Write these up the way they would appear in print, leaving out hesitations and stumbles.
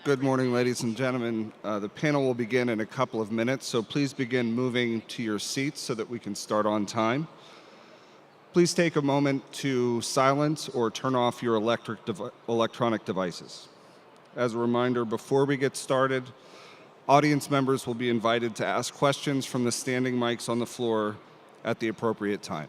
Good morning, ladies and gentlemen. The panel will begin in a couple of minutes, so please begin moving to your seats so that we can start on time. Please take a moment to silence or turn off your electronic devices. As a reminder, before we get started, audience members will be invited to ask questions from the standing mics on the floor at the appropriate time.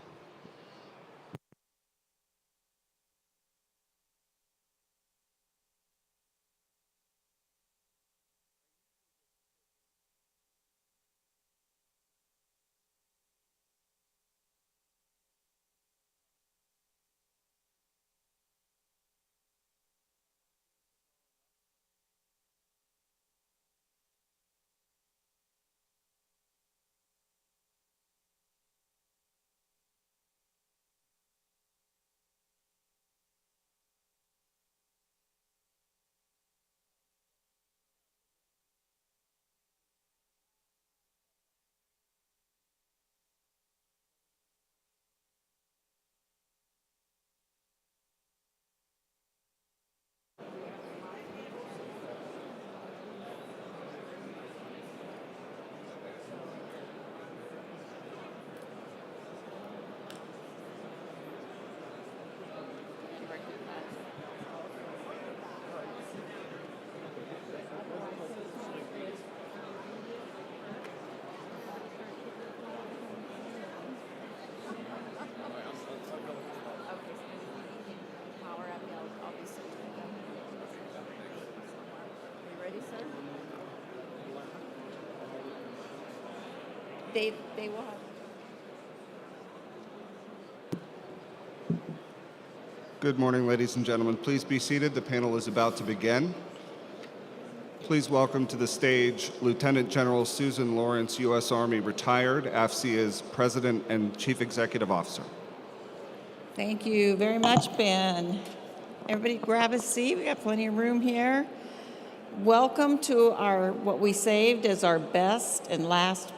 They will have. Good morning, ladies and gentlemen. Please be seated. The panel is about to begin. Please welcome to the stage Lieutenant General Susan Lawrence, U.S. Army, retired, AFCEA's President and Chief Executive Officer. Thank you very much, Ben. Everybody grab a seat. We got plenty of room here. Welcome to our what we saved as our best and last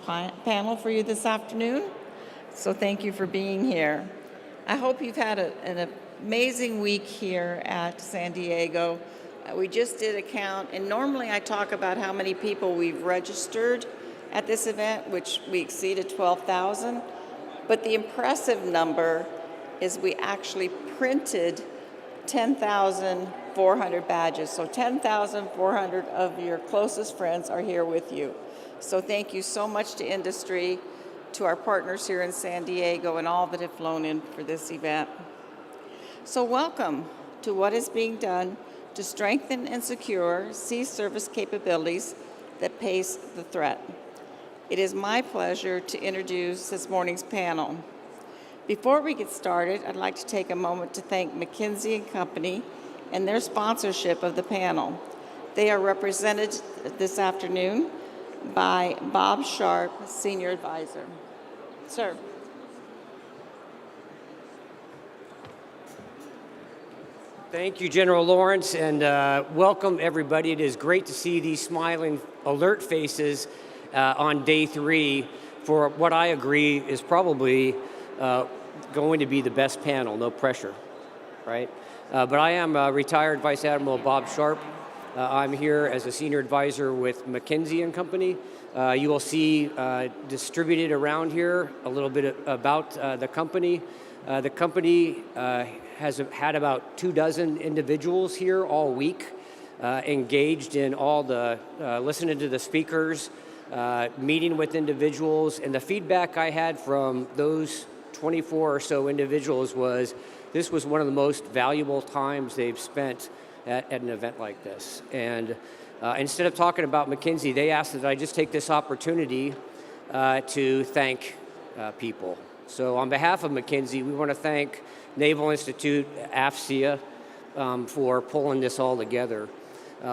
panel for you this afternoon. So thank you for being here. I hope you've had an amazing week here at San Diego. We just did a count, and normally I talk about how many people we've registered at this event, which we exceeded 12,000. But the impressive number is we actually printed 10,400 badges. So 10,400 of your closest friends are here with you. So thank you so much to industry, to our partners here in San Diego, and all that have flown in for this event. So welcome to what is being done to strengthen and secure sea service capabilities that face the threat. It is my pleasure to introduce this morning's panel. Before we get started, I'd like to take a moment to thank McKinsey & Company and their sponsorship of the panel. They are represented this afternoon by Bob Sharp, Senior Advisor. Sir. Thank you, General Lawrence, and welcome everybody. It is great to see these smiling, alert faces on day 3 for what I agree is probably going to be the best panel, no pressure, right? But I am retired Vice Admiral Bob Sharp. I'm here as a senior advisor with McKinsey & Company. You will see distributed around here a little bit about the company. The company has had about 24 individuals here all week, engaged in all the, listening to the speakers, meeting with individuals, and the feedback I had from those 24 or so individuals was this was one of the most valuable times they've spent at an event like this. And instead of talking about McKinsey, they asked that I just take this opportunity to thank people. So on behalf of McKinsey, we want to thank Naval Institute, AFCEA, for pulling this all together.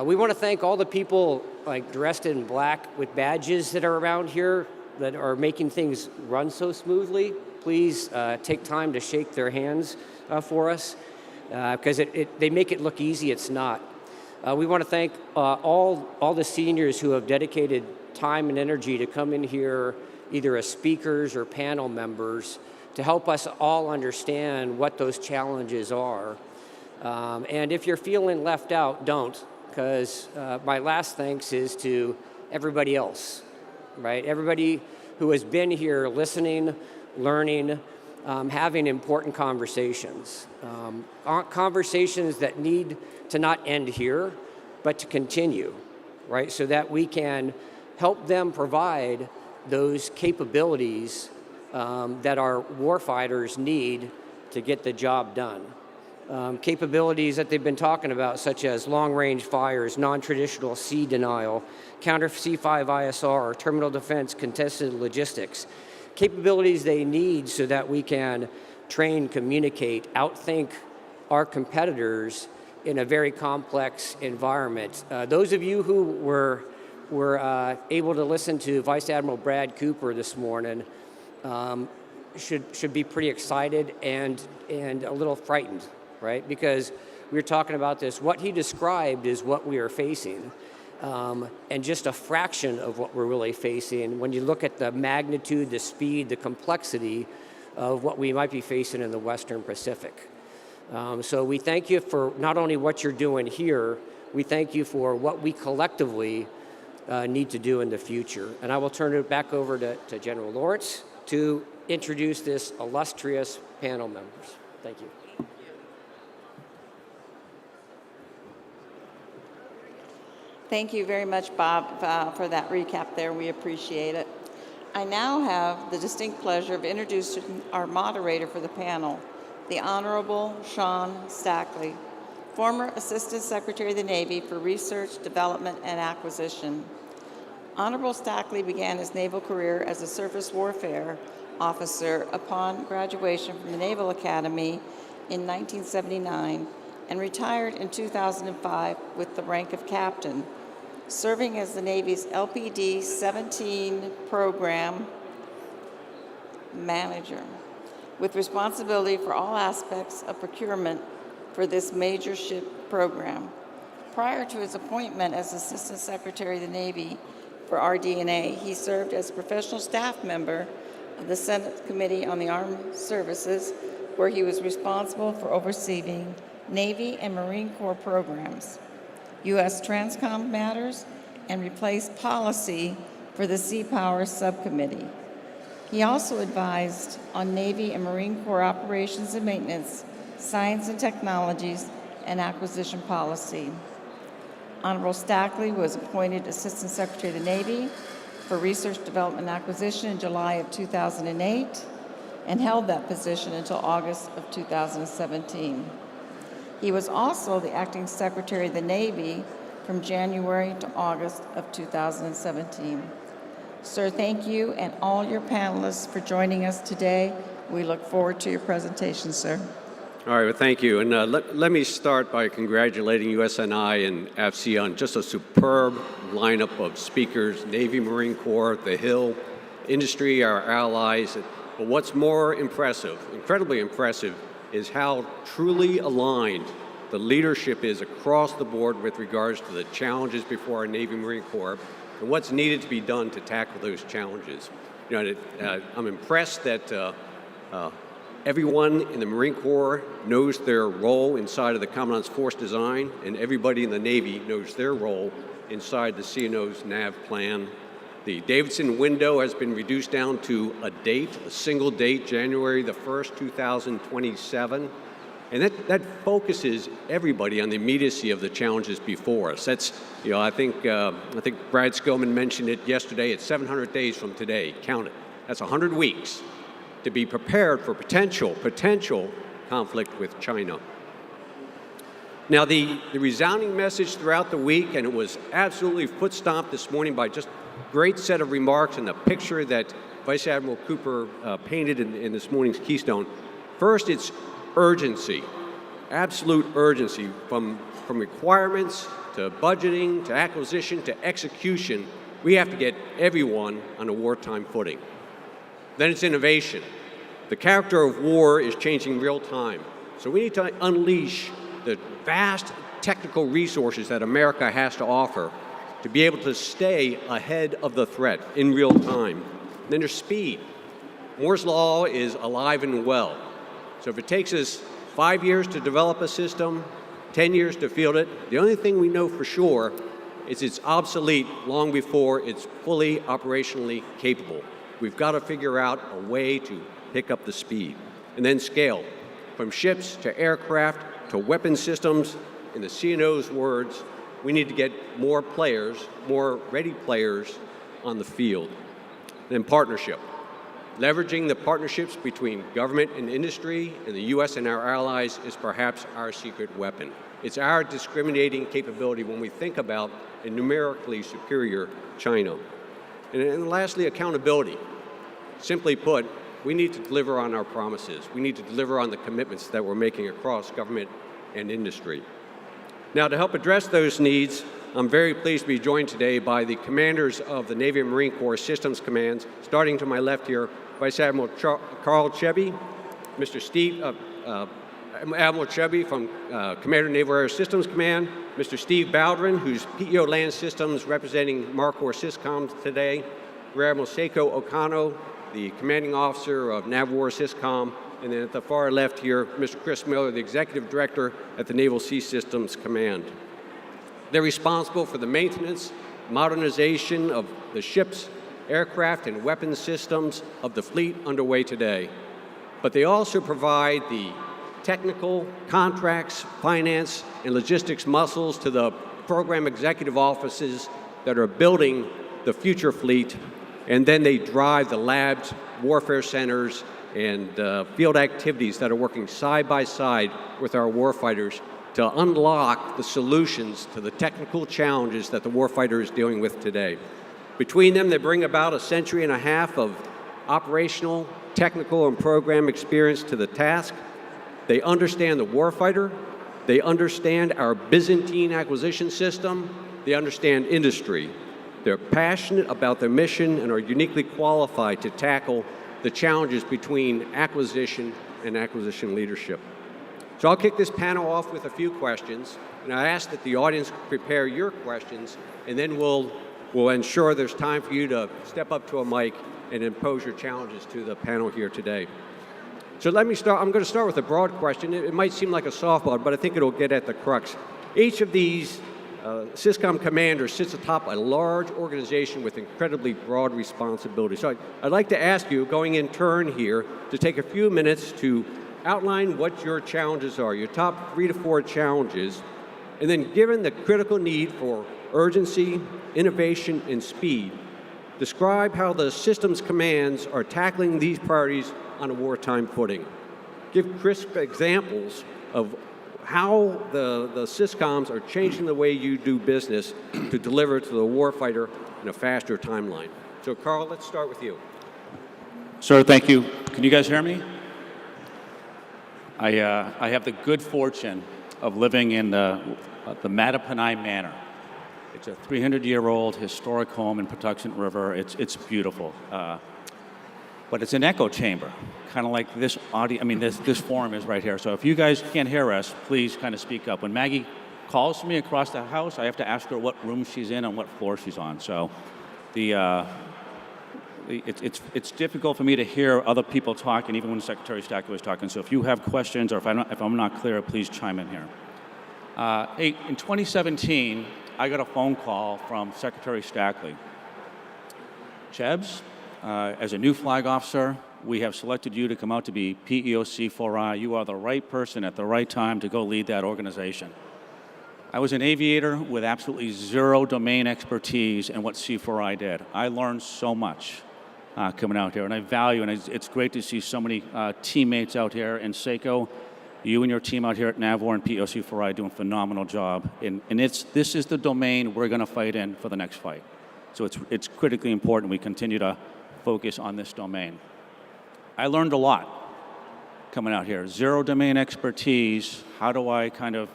We want to thank all the people like dressed in black with badges that are around here that are making things run so smoothly. Please take time to shake their hands for us, because they make it look easy. It's not. We want to thank all the seniors who have dedicated time and energy to come in here, either as speakers or panel members, to help us all understand what those challenges are. And if you're feeling left out, don't, because my last thanks is to everybody else, right? Everybody who has been here listening, learning, having important conversations. Conversations that need to not end here, but to continue, right? So that we can help them provide those capabilities that our warfighters need to get the job done. Capabilities that they've been talking about, such as long-range fires, non-traditional sea denial, counter C5ISR, terminal defense, contested logistics. Capabilities they need so that we can train, communicate, outthink our competitors in a very complex environment. Those of you who were able to listen to Vice Admiral Brad Cooper this morning should be pretty excited and a little frightened, right? Because we were talking about this. What he described is what we are facing, and just a fraction of what we're really facing when you look at the magnitude, the speed, the complexity of what we might be facing in the Western Pacific. So we thank you for not only what you're doing here, we thank you for what we collectively need to do in the future. And I will turn it back over to General Lawrence to introduce this illustrious panel members. Thank you. Thank you very much, Bob, for that recap there. We appreciate it. I now have the distinct pleasure of introducing our moderator for the panel, the Honorable Sean Stackley, former Assistant Secretary of the Navy for Research, Development, and Acquisition. Honorable Stackley began his naval career as a surface warfare officer upon graduation from the Naval Academy in 1979 and retired in 2005 with the rank of captain, serving as the Navy's LPD-17 program manager, with responsibility for all aspects of procurement for this major ship program. Prior to his appointment as Assistant Secretary of the Navy for RD&A, he served as a professional staff member of the Senate Committee on the Armed Services, where he was responsible for overseeing Navy and Marine Corps programs, U.S. Transcom matters, and replaced policy for the Sea Power Subcommittee. He also advised on Navy and Marine Corps operations and maintenance, science and technologies, and acquisition policy. Honorable Stackley was appointed Assistant Secretary of the Navy for Research, Development, and Acquisition in July of 2008 and held that position until August of 2017. He was also the Acting Secretary of the Navy from January to August of 2017. Sir, thank you and all your panelists for joining us today. We look forward to your presentation, sir. All right, well, thank you. And let me start by congratulating USNI and AFC on just a superb lineup of speakers, Navy, Marine Corps, the Hill, industry, our allies. But what's more impressive, incredibly impressive, is how truly aligned the leadership is across the board with regards to the challenges before our Navy Marine Corps and what's needed to be done to tackle those challenges. You know, I'm impressed that everyone in the Marine Corps knows their role inside of the Commandant's Force Design, and everybody in the Navy knows their role inside the CNO's NAV plan. The Davidson window has been reduced down to a date, a single date, January the 1st, 2027. And that focuses everybody on the immediacy of the challenges before us. That's, you know, I think Brad Skillman mentioned it yesterday. It's 700 days from today. Count it. That's 100 weeks to be prepared for potential conflict with China. Now, the resounding message throughout the week, and it was absolutely foot-stomped this morning by just great set of remarks and the picture that Vice Admiral Cooper painted in this morning's Keystone. First, it's urgency, absolute urgency, from requirements to budgeting to acquisition to execution. We have to get everyone on a wartime footing. Then it's innovation. The character of war is changing real time. So we need to unleash the vast technical resources that America has to offer to be able to stay ahead of the threat in real time. And then there's speed. Moore's Law is alive and well. So if it takes us 5 years to develop a system, 10 years to field it. The only thing we know for sure is it's obsolete long before it's fully operationally capable. We've got to figure out a way to pick up the speed and then scale from ships to aircraft to weapon systems. In the CNO's words, we need to get more players, more ready players on the field. Then partnership. Leveraging the partnerships between government and industry and the US and our allies is perhaps our secret weapon. It's our discriminating capability when we think about a numerically superior China. And lastly, accountability. Simply put, we need to deliver on our promises. We need to deliver on the commitments that we're making across government and industry. Now, to help address those needs, I'm very pleased to be joined today by the commanders of the Navy and Marine Corps Systems Commands. Starting to my left here, Vice Admiral Carl Chevy, Mr. Steve, Admiral Chevy from Commander Naval Air Systems Command, Mr. Steve Baldwin, who's PEO Land Systems representing MarCorps Syscoms today, Rear Admiral Seiko Okano, the Commanding Officer of NAVWAR Syscom, and then at the far left here, Mr. Chris Miller, the Executive Director at the Naval Sea Systems Command. They're responsible for the maintenance, modernization of the ships, aircraft, and weapons systems of the fleet underway today. But they also provide the technical, contracts, finance, and logistics muscles to the program executive offices that are building the future fleet, and then they drive the labs, warfare centers, and field activities that are working side by side with our warfighters to unlock the solutions to the technical challenges that the warfighter is dealing with today. Between them, they bring about a century and a half of operational, technical, and program experience to the task. They understand the warfighter. They understand our Byzantine acquisition system. They understand industry. They're passionate about their mission and are uniquely qualified to tackle the challenges between acquisition and acquisition leadership. So I'll kick this panel off with a few questions, and I ask that the audience prepare your questions, and then we'll ensure there's time for you to step up to a mic and impose your challenges to the panel here today. So let me start. I'm going to start with a broad question. It might seem like a softball, but I think it'll get at the crux. Each of these Syscom commanders sits atop a large organization with incredibly broad responsibility. So I'd like to ask you, going in turn here, to take a few minutes to outline what your challenges are, your top 3 to 4 challenges, and then given the critical need for urgency, innovation, and speed, describe how the systems commands are tackling these priorities on a wartime footing. Give crisp examples of how the Syscoms are changing the way you do business to deliver to the warfighter in a faster timeline. So Carl, let's start with you. Sir, thank you. Can you guys hear me? I have the good fortune of living in the Mattapanai Manor. It's a 300-year-old historic home in Patuxent River. It's beautiful. But it's an echo chamber, kind of like this audio. I mean, this forum is right here. So if you guys can't hear us, please kind of speak up. When Maggie calls me across the house, I have to ask her what room she's in and what floor she's on. So it's difficult for me to hear other people talking, even when Secretary Stackley was talking. So if you have questions or if I'm not clear, please chime in here. In 2017, I got a phone call from Secretary Stackley. Chebs, as a new flag officer, we have selected you to come out to be PEO C4I. You are the right person at the right time to go lead that organization. I was an aviator with absolutely zero domain expertise in what C4I did. I learned so much coming out here, and I value, and it's great to see so many teammates out here. And Seiko, you and your team out here at NAVWAR and PEO C4I doing a phenomenal job. And this is the domain we're going to fight in for the next fight. So it's critically important we continue to focus on this domain. I learned a lot coming out here. Zero domain expertise. How do I kind of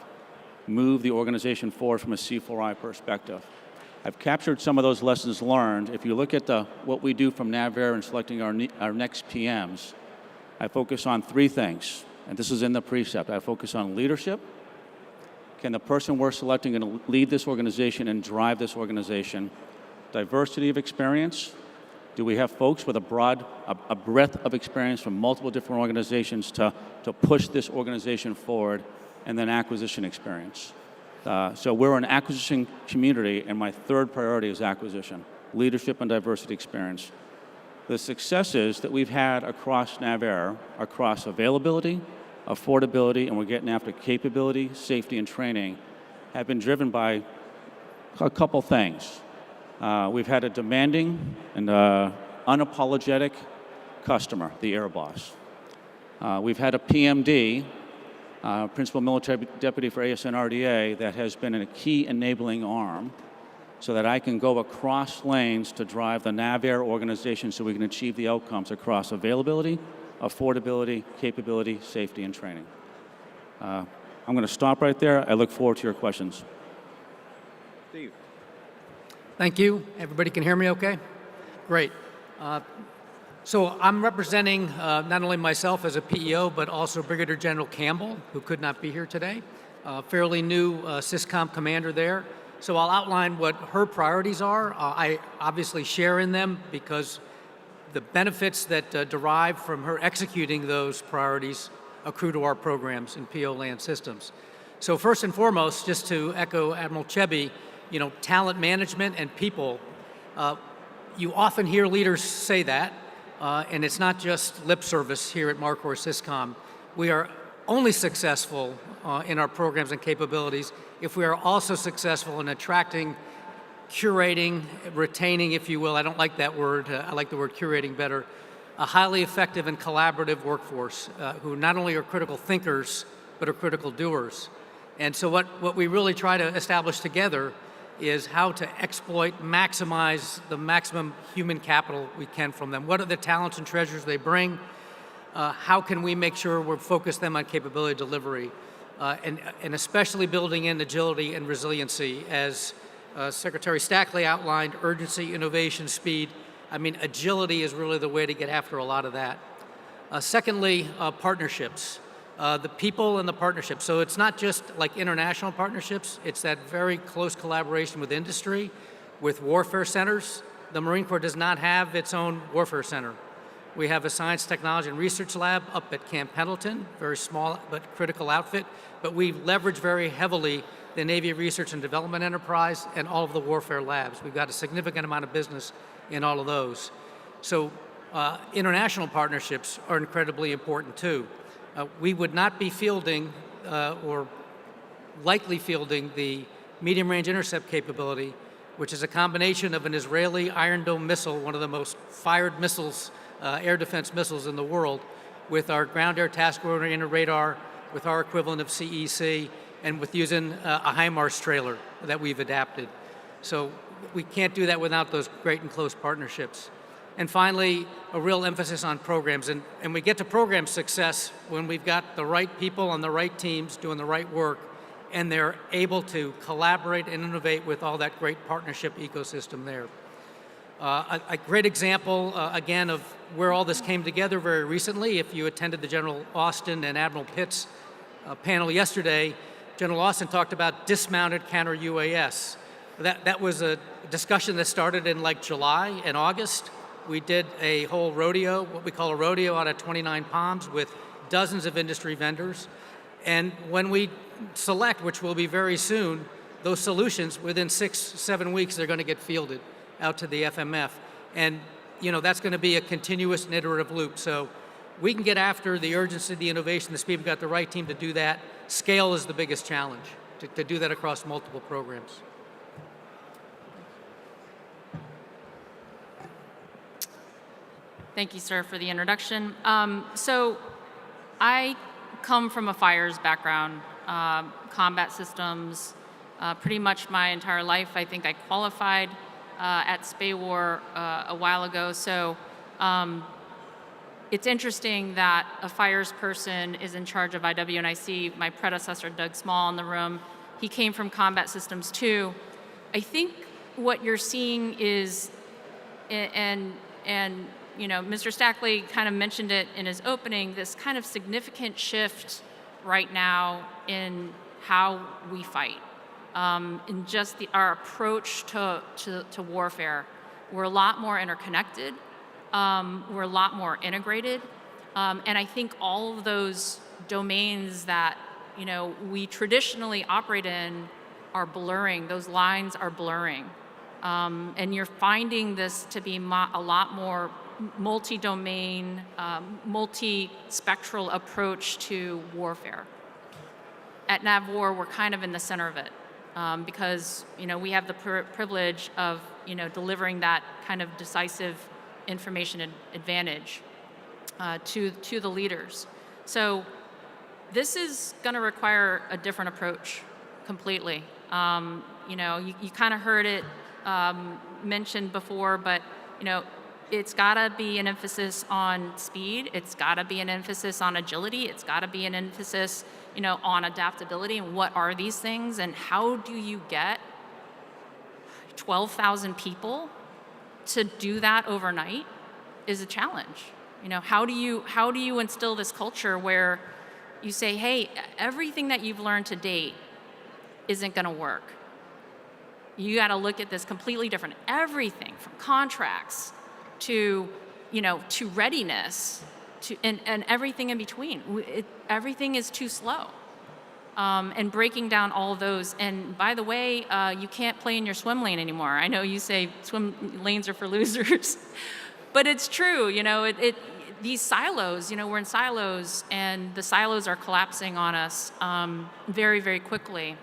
move the organization forward from a C4I perspective? I've captured some of those lessons learned. If you look at what we do from NAVAIR and selecting our next PMs, I focus on 3 things, and this is in the precept. I focus on leadership. Can the person we're selecting going to lead this organization and drive this organization? Diversity of experience. Do we have folks with a breadth of experience from multiple different organizations to push this organization forward? and then acquisition experience. So we're an acquisition community, and my third priority is acquisition, leadership and diversity experience. The successes that we've had across NavAir, across availability, affordability, and we're getting after capability, safety, and training, have been driven by a couple things. We've had a demanding and unapologetic customer, the Air Boss. We've had a PMD, Principal Military Deputy for ASN RDA, that has been a key enabling arm so that I can go across lanes to drive the NavAir organization so we can achieve the outcomes across availability, affordability, capability, safety, and training. I'm going to stop right there. I look forward to your questions. Steve. Thank you. Everybody can hear me okay? Great. So I'm representing not only myself as a PEO, but also Brigadier General Campbell, who could not be here today, fairly new SysCom commander there. So I'll outline what her priorities are. I obviously share in them because the benefits that derive from her executing those priorities accrue to our programs in PO land systems. So first and foremost, just to echo Admiral Chebby, talent management and people, you often hear leaders say that, and it's not just lip service here at Marcor SysCom. We are only successful in our programs and capabilities if we are also successful in attracting, curating, retaining, if you will. I don't like that word. I like the word curating better. A highly effective and collaborative workforce who not only are critical thinkers, but are critical doers. And so what we really try to establish together is how to exploit, maximize the maximum human capital we can from them. What are the talents and treasures they bring? How can we make sure we're focused them on capability delivery? And especially building in agility and resiliency, as Secretary Stackley outlined, urgency, innovation, speed. I mean, agility is really the way to get after a lot of that. Secondly, partnerships. The people and the partnerships. So it's not just like international partnerships, it's that very close collaboration with industry, with warfare centers. The Marine Corps does not have its own warfare center. We have a science, technology, and research lab up at Camp Pendleton, very small but critical outfit, but we leverage very heavily the Navy Research and Development Enterprise and all of the warfare labs. We've got a significant amount of business in all of those. So international partnerships are incredibly important too. We would not be fielding or likely fielding the medium-range intercept capability, which is a combination of an Israeli Iron Dome missile, one of the most fired missiles, air defense missiles in the world, with our ground air task oriented radar, with our equivalent of CEC, and with using a HIMARS trailer that we've adapted. So we can't do that without those great and close partnerships. And finally, a real emphasis on programs. And we get to program success when we've got the right people on the right teams doing the right work, and they're able to collaborate and innovate with all that great partnership ecosystem there. A great example, again, of where all this came together very recently, if you attended the General Austin and Admiral Pitts panel yesterday, General Austin talked about dismounted counter-UAS. That was a discussion that started in like July and August. We did a whole rodeo, what we call a rodeo out of 29 Palms with dozens of industry vendors. And when we select, which will be very soon, those solutions, within 6-7 weeks, they're going to get fielded out to the FMF. And that's going to be a continuous and iterative loop. So we can get after the urgency, the innovation, the speed. We've got the right team to do that. Scale is the biggest challenge, to do that across multiple programs. Thank you, sir, for the introduction. So I come from a fires background, combat systems, pretty much my entire life. I think I qualified at SPAWAR a while ago. So it's interesting that a fires person is in charge of IW, and I see my predecessor, Doug Small, in the room. He came from combat systems too. I think what you're seeing is, and Mr. Stackley kind of mentioned it in his opening, this kind of significant shift right now in how we fight, in just our approach to warfare. We're a lot more interconnected. We're a lot more integrated. And I think all of those domains that we traditionally operate in are blurring. Those lines are blurring. And you're finding this to be a lot more multi-domain, multi-spectral approach to warfare. At NavWar, we're kind of in the center of it because we have the privilege of delivering that kind of decisive information advantage to the leaders. So this is going to require a different approach completely. You kind of heard it mentioned before, but it's got to be an emphasis on speed. It's got to be an emphasis on agility. It's got to be an emphasis, on adaptability. And what are these things? And how do you get 12,000 people to do that overnight? Is a challenge. How do you instill this culture where you say, hey, everything that you've learned to date isn't going to work. You got to look at this completely different. Everything from contracts to readiness and everything in between. Everything is too slow. And breaking down all those. And by the way, you can't play in your swim lane anymore. I know you say swim lanes are for losers, but it's true. These silos, we're in silos, and the silos are collapsing on us very, very quickly.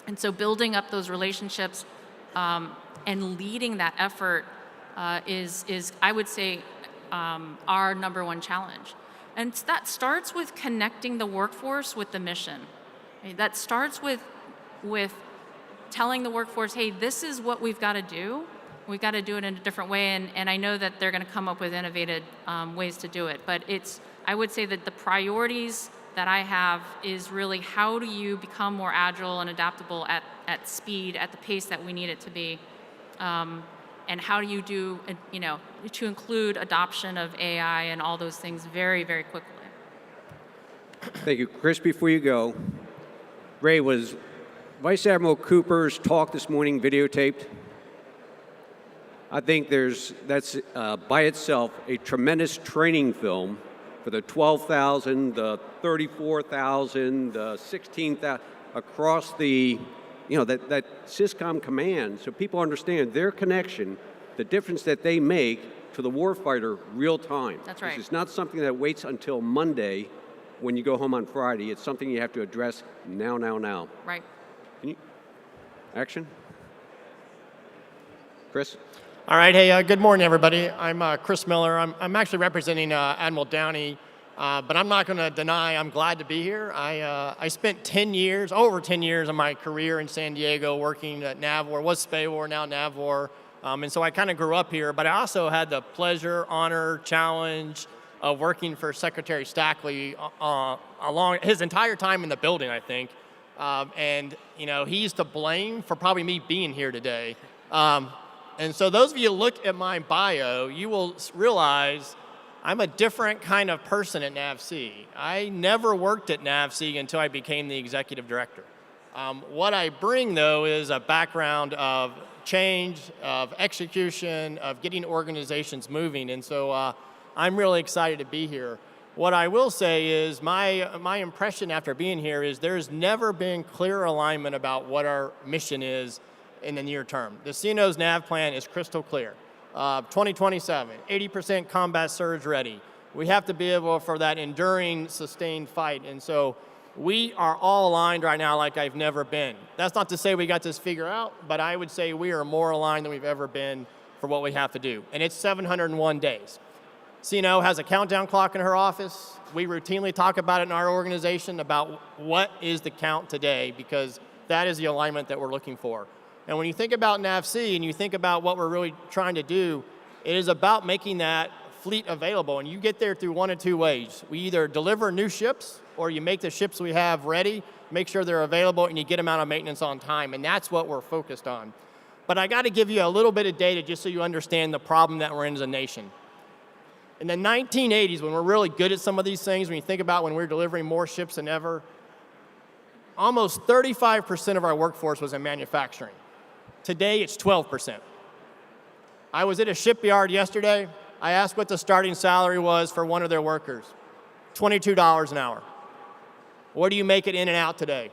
And so building up those relationships and leading that effort is, I would say, our number one challenge. And that starts with connecting the workforce with the mission. Okay? That starts with telling the workforce, hey, this is what we've got to do. We've got to do it in a different way, and I know that they're going to come up with innovative ways to do it. But I would say that the priorities that I have is really how do you become more agile and adaptable at speed, at the pace that we need it to be, and how do you do, to include adoption of AI and all those things very, very quickly. Thank you. Chris, before you go, Ray, was Vice Admiral Cooper's talk this morning videotaped? I think that's by itself a tremendous training film for the 12,000, the 34,000, the 16,000 across the, that SysCom command, so people understand their connection, the difference that they make to the warfighter real time. That's right. This is not something that waits until Monday when you go home on Friday. It's something you have to address now. Right. Action? Chris? All right, hey, good morning, everybody. I'm Chris Miller. I'm actually representing Admiral Downey, but I'm not going to deny I'm glad to be here. I spent over 10 years of my career in San Diego working at NavWar, was SPAWAR, now NavWar, and so I kind of grew up here, but I also had the pleasure, honor, challenge of working for Secretary Stackley along his entire time in the building, I think, and he's to blame for probably me being here today. And so those of you who look at my bio, you will realize I'm a different kind of person at NAVC. I never worked at NAVC until I became the executive director. What I bring, though, is a background of change, of execution, of getting organizations moving. And so I'm really excited to be here. What I will say is my impression after being here is there's never been clear alignment about what our mission is in the near term. The CNO's NAV plan is crystal clear. 2027, 80% combat surge ready. We have to be able for that enduring, sustained fight. And so we are all aligned right now like I've never been. That's not to say we got this figured out, but I would say we are more aligned than we've ever been for what we have to do. And it's 701 days. CNO has a countdown clock in her office. We routinely talk about it in our organization about what is the count today, because that is the alignment that we're looking for. And when you think about NAVC and you think about what we're really trying to do, it is about making that fleet available. And you get there through one of two ways. We either deliver new ships or you make the ships we have ready, make sure they're available, and you get them out of maintenance on time. And that's what we're focused on. But I got to give you a little bit of data just so you understand the problem that we're in as a nation. In the 1980s, when we're really good at some of these things, when you think about when we're delivering more ships than ever, almost 35% of our workforce was in manufacturing. Today, it's 12%. I was at a shipyard yesterday. I asked what the starting salary was for one of their workers. $22 an hour. What do you make it in and out today?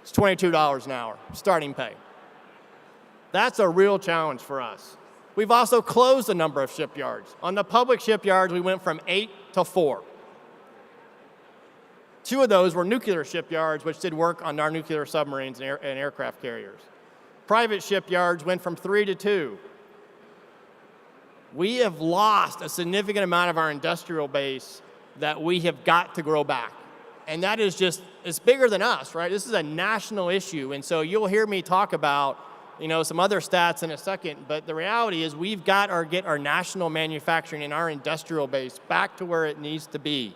It's $22 an hour, starting pay. That's a real challenge for us. We've also closed a number of shipyards. On the public shipyards, we went from 8 to 4. 2 of those were nuclear shipyards, which did work on our nuclear submarines and aircraft carriers. Private shipyards went from 3 to 2. We have lost a significant amount of our industrial base that we have got to grow back. And that is just, it's bigger than us, right? This is a national issue. And so you'll hear me talk about, some other stats in a second, but the reality is we've got to get our national manufacturing and our industrial base back to where it needs to be.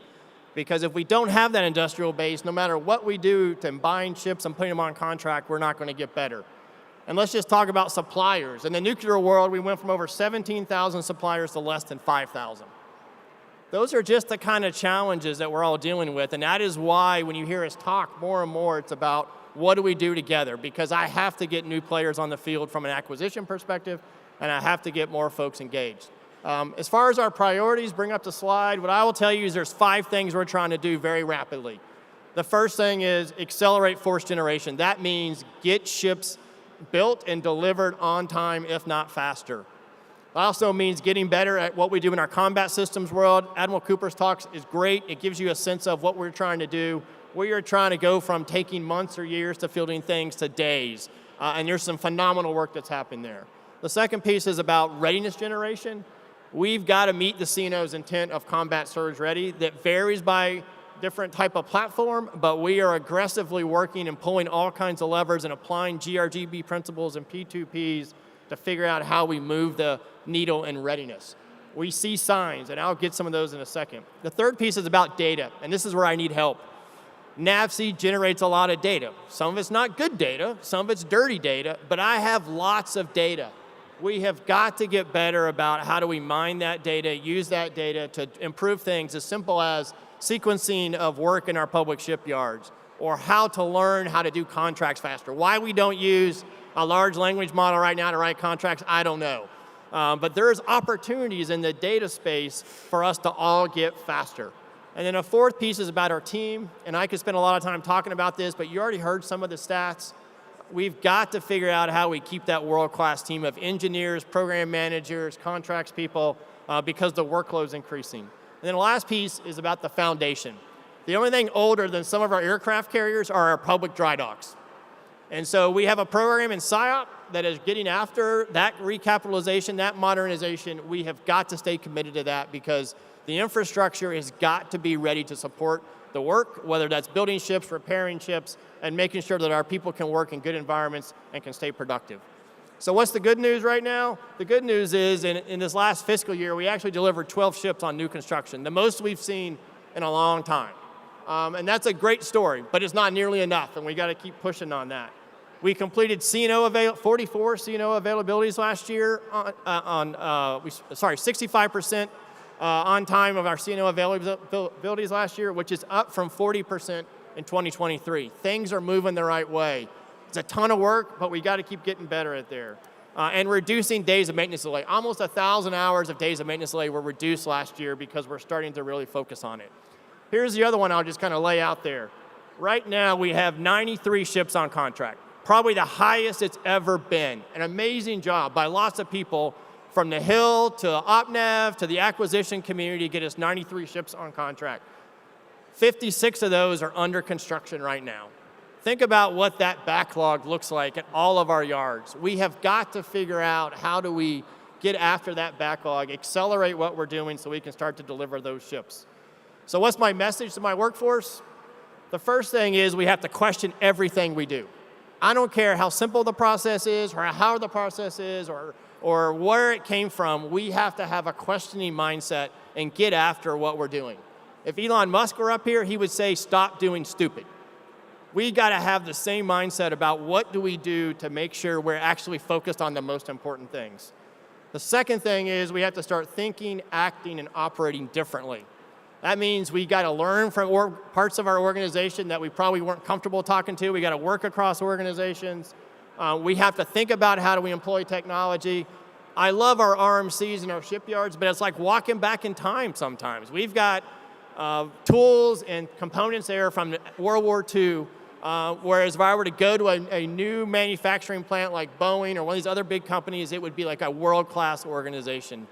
Because if we don't have that industrial base, no matter what we do to buying ships and putting them on contract, we're not going to get better. And let's just talk about suppliers. In the nuclear world, we went from over 17,000 suppliers to less than 5,000. Those are just the kind of challenges that we're all dealing with, and that is why when you hear us talk more and more, it's about what do we do together? Because I have to get new players on the field from an acquisition perspective, and I have to get more folks engaged. As far as our priorities, bring up the slide, what I will tell you is there's 5 things we're trying to do very rapidly. The first thing is accelerate force generation. That means get ships built and delivered on time, if not faster. It also means getting better at what we do in our combat systems world. Admiral Cooper's talks is great. It gives you a sense of what we're trying to do. We are trying to go from taking months or years to fielding things to days. And there's some phenomenal work that's happened there. The second piece is about readiness generation. We've got to meet the CNO's intent of combat surge ready. That varies by different type of platform, but we are aggressively working and pulling all kinds of levers and applying GRGB principles and P2Ps to figure out how we move the needle in readiness. We see signs, and I'll get some of those in a second. The third piece is about data, and this is where I need help. NAVSEA generates a lot of data. Some of it's not good data, some of it's dirty data, but I have lots of data. We have got to get better about how do we mine that data, use that data to improve things as simple as sequencing of work in our public shipyards, or how to learn how to do contracts faster. Why we don't use a large language model right now to write contracts, I don't know. But there's opportunities in the data space for us to all get faster. And then a fourth piece is about our team, and I could spend a lot of time talking about this, but you already heard some of the stats. We've got to figure out how we keep that world-class team of engineers, program managers, contracts people, because the workload's increasing. And then the last piece is about the foundation. The only thing older than some of our aircraft carriers are our public dry docks. And so we have a program in SIOP that is getting after that recapitalization, that modernization. We have got to stay committed to that because the infrastructure has got to be ready to support the work, whether that's building ships, repairing ships, and making sure that our people can work in good environments and can stay productive. So what's the good news right now? The good news is in this last fiscal year, we actually delivered 12 ships on new construction, the most we've seen in a long time. And that's a great story, but it's not nearly enough, and we got to keep pushing on that. We completed 44 CNO availabilities last year, 65% on time of our CNO availabilities last year, which is up from 40% in 2023. Things are moving the right way. It's a ton of work, but we got to keep getting better at there. And reducing days of maintenance delay. Almost 1,000 hours of days of maintenance delay were reduced last year because we're starting to really focus on it. Here's the other one I'll just kind of lay out there. Right now, we have 93 ships on contract, probably the highest it's ever been. An amazing job by lots of people from the Hill to OpNav to the acquisition community to get us 93 ships on contract. 56 of those are under construction right now. Think about what that backlog looks like at all of our yards. We have got to figure out how do we get after that backlog, accelerate what we're doing so we can start to deliver those ships. So what's my message to my workforce? The first thing is we have to question everything we do. I don't care how simple the process is or how the process is or where it came from. We have to have a questioning mindset and get after what we're doing. If Elon Musk were up here, he would say, stop doing stupid. We got to have the same mindset about what do we do to make sure we're actually focused on the most important things. The second thing is we have to start thinking, acting, and operating differently. That means we got to learn from parts of our organization that we probably weren't comfortable talking to. We got to work across organizations. We have to think about how do we employ technology. I love our RMCs and our shipyards, but it's like walking back in time sometimes. We've got tools and components there from World War II. Whereas if I were to go to a new manufacturing plant like Boeing or one of these other big companies, it would be like a world-class organization.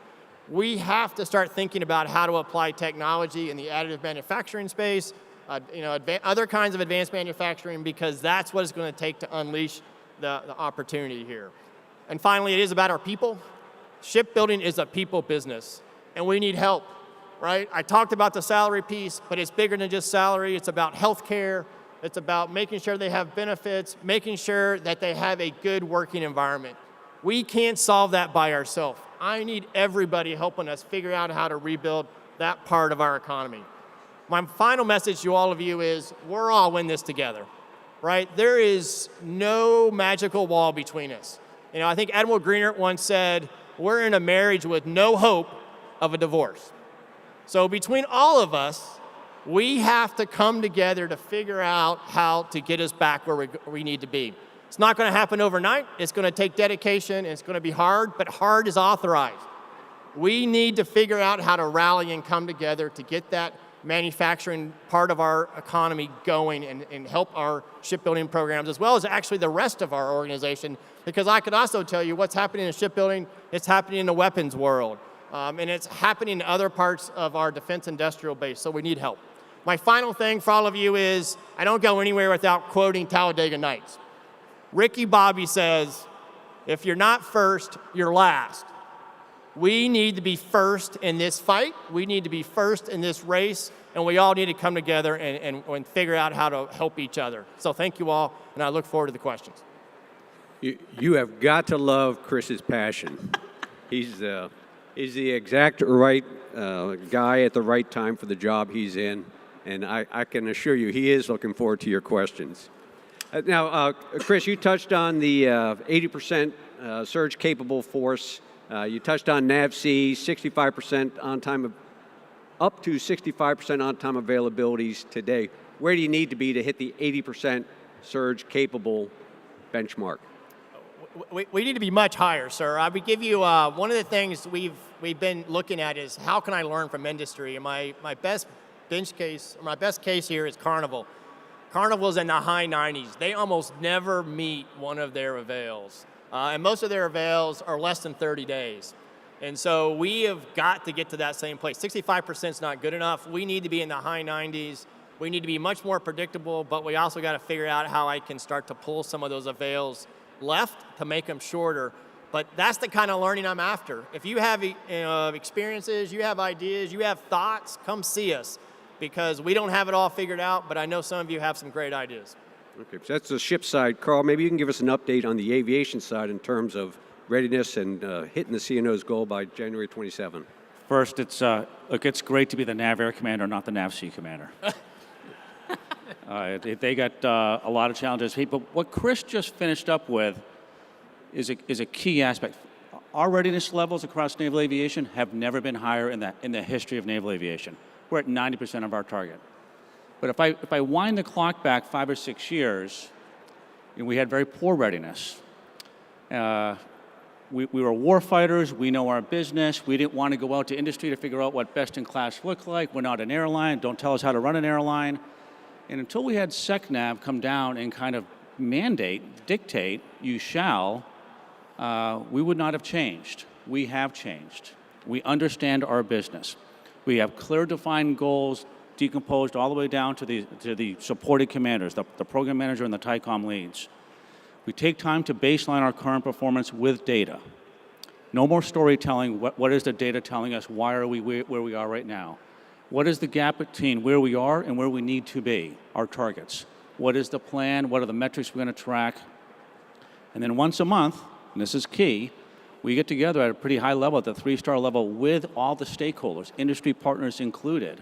We have to start thinking about how to apply technology in the additive manufacturing space, other kinds of advanced manufacturing, because that's what it's going to take to unleash the opportunity here. And finally, it is about our people. Shipbuilding is a people business, and we need help, right? I talked about the salary piece, but it's bigger than just salary. It's about health care. It's about making sure they have benefits, making sure that they have a good working environment. We can't solve that by ourselves. I need everybody helping us figure out how to rebuild that part of our economy. My final message to all of you is we're all in this together, right? There is no magical wall between us. I think Admiral Greenert once said, we're in a marriage with no hope of a divorce. So between all of us, we have to come together to figure out how to get us back where we need to be. It's not going to happen overnight. It's going to take dedication, and it's going to be hard, but hard is authorized. We need to figure out how to rally and come together to get that manufacturing part of our economy going and help our shipbuilding programs, as well as actually the rest of our organization, because I could also tell you what's happening in shipbuilding, it's happening in the weapons world, and it's happening in other parts of our defense industrial base, so we need help. My final thing for all of you is, I don't go anywhere without quoting Talladega Nights. Ricky Bobby says, if you're not first, you're last. We need to be first in this fight. We need to be first in this race, and we all need to come together and figure out how to help each other. So thank you all, and I look forward to the questions. You have got to love Chris's passion. He's the exact right guy at the right time for the job he's in. And I can assure you, he is looking forward to your questions. Now, Chris, you touched on the 80% surge-capable force. You touched on NAVC, 65% on-time, up to 65% on-time availabilities today. Where do you need to be to hit the 80% surge-capable benchmark? We need to be much higher, sir. I would give you one of the things we've been looking at is how can I learn from industry? And my best bench case, or my best case here is Carnival. Carnival's in the high 90s. They almost never meet one of their avails. And most of their avails are less than 30 days. And so we have got to get to that same place. 65% is not good enough. We need to be in the high 90s. We need to be much more predictable, but we also got to figure out how I can start to pull some of those avails left to make them shorter. But that's the kind of learning I'm after. If you have experiences, you have ideas, you have thoughts, come see us. Because we don't have it all figured out, but I know some of you have some great ideas. Okay, so that's the ship side. Carl, maybe you can give us an update on the aviation side in terms of readiness and hitting the CNO's goal by January 27. First, it's great to be the NAV Air Commander, not the NAVC Commander. They got a lot of challenges. But what Chris just finished up with is a key aspect. Our readiness levels across naval aviation have never been higher in the history of naval aviation. We're at 90% of our target. But if I wind the clock back 5 or 6 years, we had very poor readiness. We were war fighters. We know our business. We didn't want to go out to industry to figure out what best in class looked like. We're not an airline. Don't tell us how to run an airline. And until we had SecNav come down and kind of dictate, you shall, we would not have changed. We have changed. We understand our business. We have clear defined goals decomposed all the way down to the supported commanders, the program manager and the TICOM leads. We take time to baseline our current performance with data. No more storytelling. What is the data telling us? Why are we where we are right now? What is the gap between where we are and where we need to be, our targets? What is the plan? What are the metrics we're going to track? And then once a month, and this is key, we get together at a pretty high level, at the 3-star level, with all the stakeholders, industry partners included.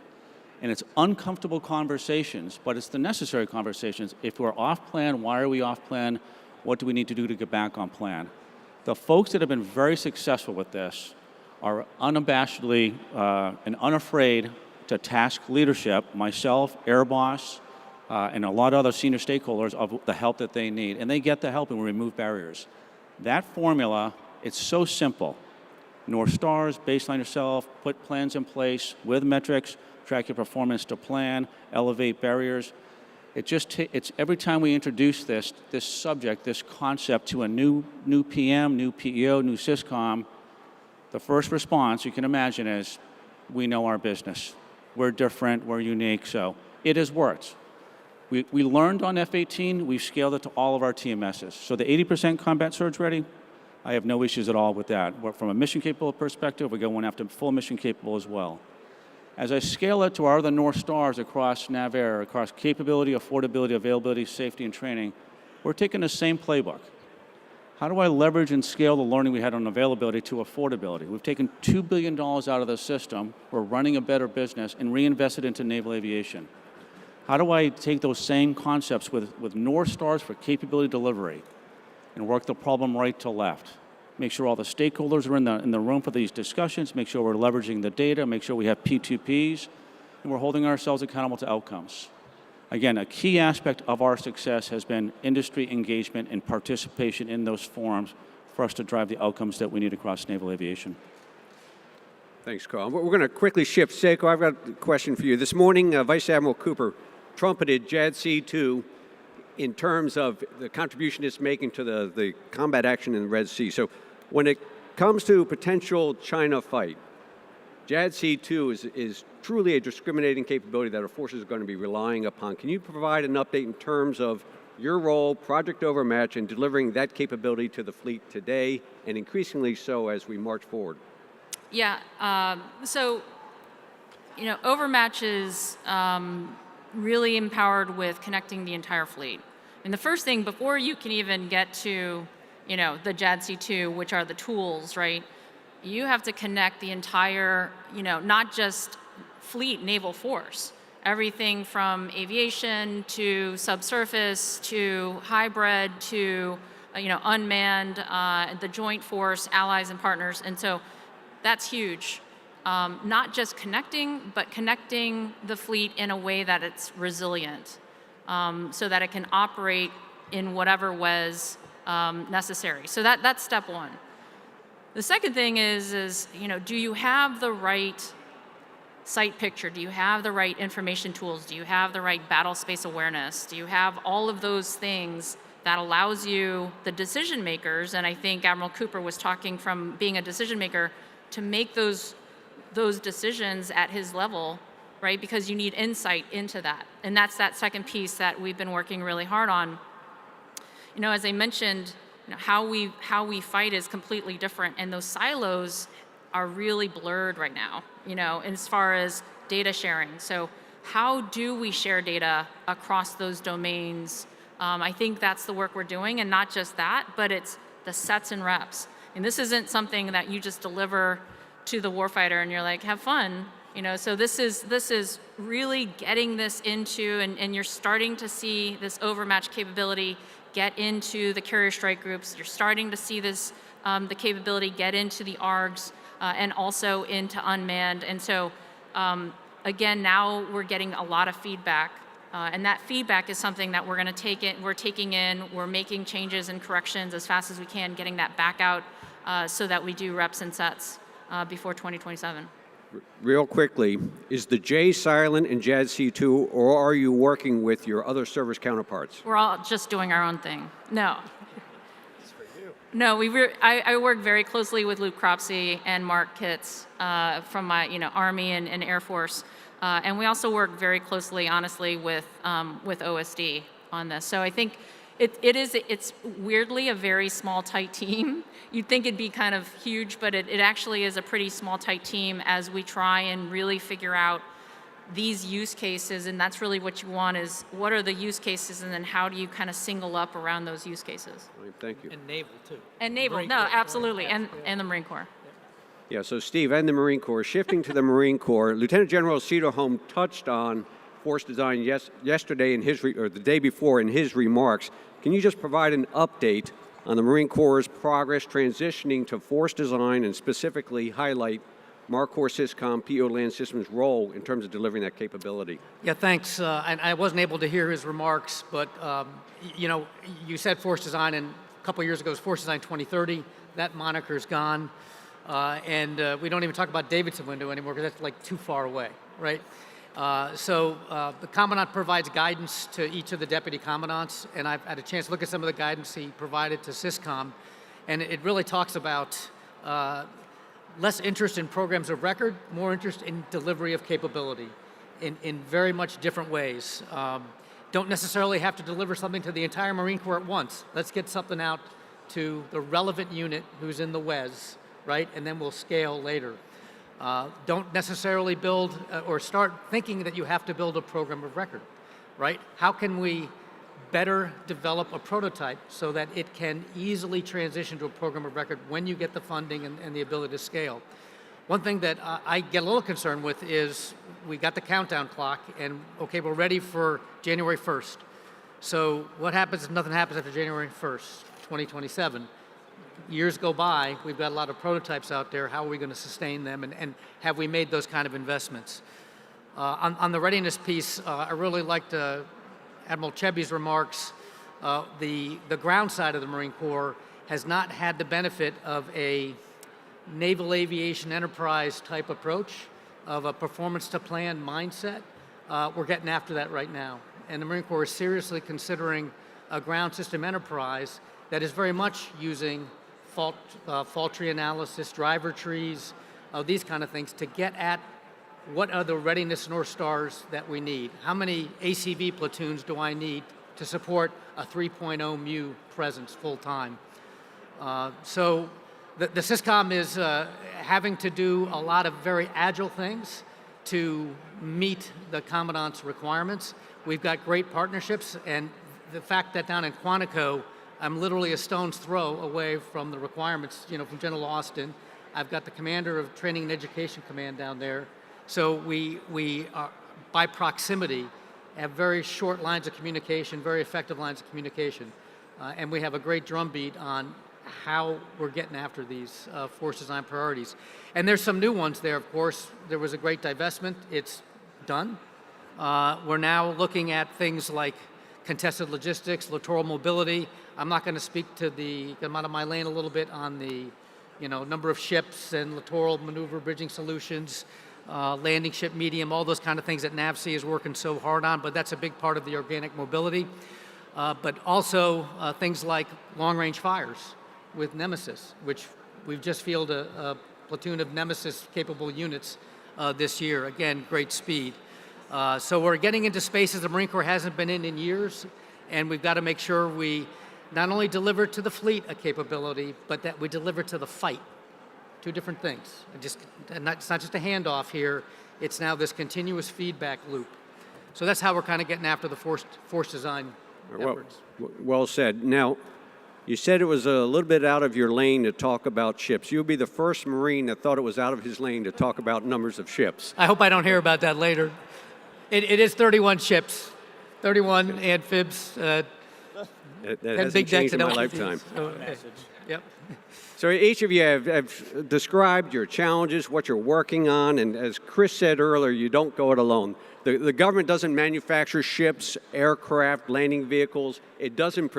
And it's uncomfortable conversations, but it's the necessary conversations. If we're off plan, why are we off plan? What do we need to do to get back on plan? The folks that have been very successful with this are unabashedly and unafraid to task leadership, myself, Airboss, and a lot of other senior stakeholders of the help that they need. And they get the help and we remove barriers. That formula, it's so simple. North Stars, baseline yourself, put plans in place with metrics, track your performance to plan, elevate barriers. It's every time we introduce this subject, this concept to a new PM, new PEO, new SysCom, the first response you can imagine is, we know our business. We're different, we're unique, so it has worked. We learned on F-18, we've scaled it to all of our TMSs. So the 80% combat surge ready, I have no issues at all with that. From a mission capable perspective, we're going after full mission capable as well. As I scale it to our other North Stars across NavAir, across capability, affordability, availability, safety, and training, we're taking the same playbook. How do I leverage and scale the learning we had on availability to affordability? We've taken $2 billion out of the system, we're running a better business, and reinvested into naval aviation. How do I take those same concepts with North Stars for capability delivery and work the problem right to left? Make sure all the stakeholders are in the room for these discussions, make sure we're leveraging the data, make sure we have P2Ps, and we're holding ourselves accountable to outcomes. Again, a key aspect of our success has been industry engagement and participation in those forums for us to drive the outcomes that we need across naval aviation. Thanks, Carl. We're going to quickly shift. Seiko, I've got a question for you. This morning, Vice Admiral Cooper trumpeted JADC2 in terms of the contribution it's making to the combat action in the Red Sea. So when it comes to potential China fight, JADC2 is truly a discriminating capability that our forces are going to be relying upon. Can you provide an update in terms of your role, Project Overmatch, in delivering that capability to the fleet today, and increasingly so as we march forward? Yeah, Overmatch is really empowered with connecting the entire fleet. And the first thing, before you can even get to, the JADC2, which are the tools, right? You have to connect the entire, not just fleet naval force, everything from aviation to subsurface to hybrid to, unmanned, the joint force, allies and partners. And so that's huge. Not just connecting, but connecting the fleet in a way that it's resilient, so that it can operate in whatever was necessary. So that's step one. The second thing is do you have the right site picture? Do you have the right information tools? Do you have the right battle space awareness? Do you have all of those things that allows you, the decision makers, and I think Admiral Cooper was talking from being a decision maker, to make those decisions at his level, right? Because you need insight into that. And that's that second piece that we've been working really hard on. As I mentioned, how we fight is completely different, and those silos are really blurred right now, as far as data sharing. So how do we share data across those domains? I think that's the work we're doing, and not just that, but it's the sets and reps. And this isn't something that you just deliver to the warfighter and you're like, have fun. So this is really getting this into, and you're starting to see this overmatch capability get into the carrier strike groups. You're starting to see this, the capability get into the ARGs and also into unmanned. And so, again, now we're getting a lot of feedback. And that feedback is something that we're going to take in, we're taking in, we're making changes and corrections as fast as we can, getting that back out so that we do reps and sets before 2027. Real quickly, is the J silent in JADC2, or are you working with your other service counterparts? We're all just doing our own thing. No. No, I work very closely with Luke Cropsey and Mark Kitts from my Army and Air Force, and we also work very closely, honestly, with OSD on this. So I think it's weirdly a very small, tight team. You'd think it'd be kind of huge, but it actually is a pretty small, tight team as we try and really figure out these use cases, and that's really what you want is what are the use cases, and then how do you kind of single up around those use cases. Right, thank you. And naval, too. And naval, no, absolutely, and the Marine Corps. Yeah, so Steve, and the Marine Corps, shifting to the Marine Corps, Lieutenant General Cederholm touched on force design yesterday or the day before in his remarks. Can you just provide an update on the Marine Corps' progress transitioning to force design, and specifically highlight MARCOR SysCom PO Land Systems' role in terms of delivering that capability? Yeah, thanks. And I wasn't able to hear his remarks, but you said force design, and a couple years ago it was Force Design 2030. That moniker's gone, and we don't even talk about Davidson window anymore because that's like too far away, right? The Commandant provides guidance to each of the Deputy Commandants, and I've had a chance to look at some of the guidance he provided to SysCom, and it really talks about less interest in programs of record, more interest in delivery of capability in very much different ways. Don't necessarily have to deliver something to the entire Marine Corps at once. Let's get something out to the relevant unit who's in the WES, right? And then we'll scale later. Don't necessarily build or start thinking that you have to build a program of record, right? How can we better develop a prototype so that it can easily transition to a program of record when you get the funding and the ability to scale? One thing that I get a little concerned with is we got the countdown clock and, okay, we're ready for January 1st. So what happens if nothing happens after January 1st, 2027? Years go by, we've got a lot of prototypes out there. How are we going to sustain them, and have we made those kind of investments? On the readiness piece, I really liked Admiral Cheby's remarks. The ground side of the Marine Corps has not had the benefit of a naval aviation enterprise type approach of a performance to plan mindset. We're getting after that right now. And the Marine Corps is seriously considering a ground system enterprise that is very much using fault tree analysis, driver trees, these kind of things to get at what are the readiness North Stars that we need. How many ACV platoons do I need to support a 3.0 MU presence full time? So the SysCom is having to do a lot of very agile things to meet the Commandant's requirements. We've got great partnerships, and the fact that down in Quantico, I'm literally a stone's throw away from the requirements, from General Austin. I've got the commander of Training and Education Command down there. So we are, by proximity, have very short lines of communication, very effective lines of communication. And we have a great drumbeat on how we're getting after these force design priorities. And there's some new ones there, of course. There was a great divestment. It's done. We're now looking at things like contested logistics, littoral mobility. I'm not going to speak to I'm out of my lane a little bit on the number of ships and littoral maneuver bridging solutions, landing ship medium, all those kind of things that NAVSEA is working so hard on, but that's a big part of the organic mobility. But also things like long-range fires with Nemesis, which we've just fielded a platoon of Nemesis-capable units this year. Again, great speed. So we're getting into spaces the Marine Corps hasn't been in years, and we've got to make sure we not only deliver to the fleet a capability, but that we deliver to the fight. Two different things. It's not just a handoff here, it's now this continuous feedback loop. So that's how we're kind of getting after the force design efforts. Well said. Now, you said it was a little bit out of your lane to talk about ships. You'll be the first Marine that thought it was out of his lane to talk about numbers of ships. I hope I don't hear about that later. It is 31 ships, 31 amphibs, That 10 hasn't big decks changed in and my LPGs. lifetime. So, yep. So each of you have described your challenges, what you're working on, and as Chris said earlier, you don't go it alone. The government doesn't manufacture ships, aircraft, landing vehicles. It doesn't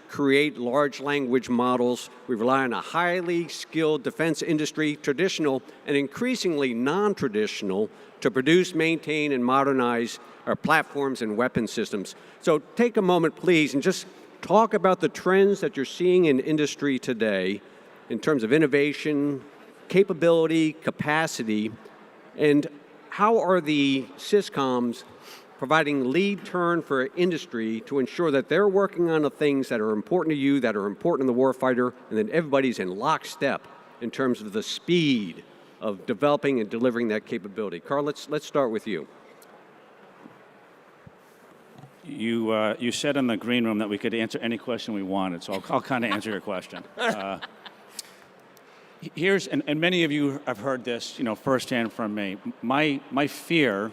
create large language models. We rely on a highly skilled defense industry, traditional and increasingly non-traditional, to produce, maintain, and modernize our platforms and weapon systems. So take a moment, please, and just talk about the trends that you're seeing in industry today in terms of innovation, capability, capacity, and how are the SysComs providing lead turn for industry to ensure that they're working on the things that are important to you, that are important to the warfighter, and that everybody's in lockstep in terms of the speed of developing and delivering that capability. Carl, let's start with you. You said in the green room that we could answer any question we wanted, so I'll kind of answer your question. And many of you have heard this, firsthand from me. My fear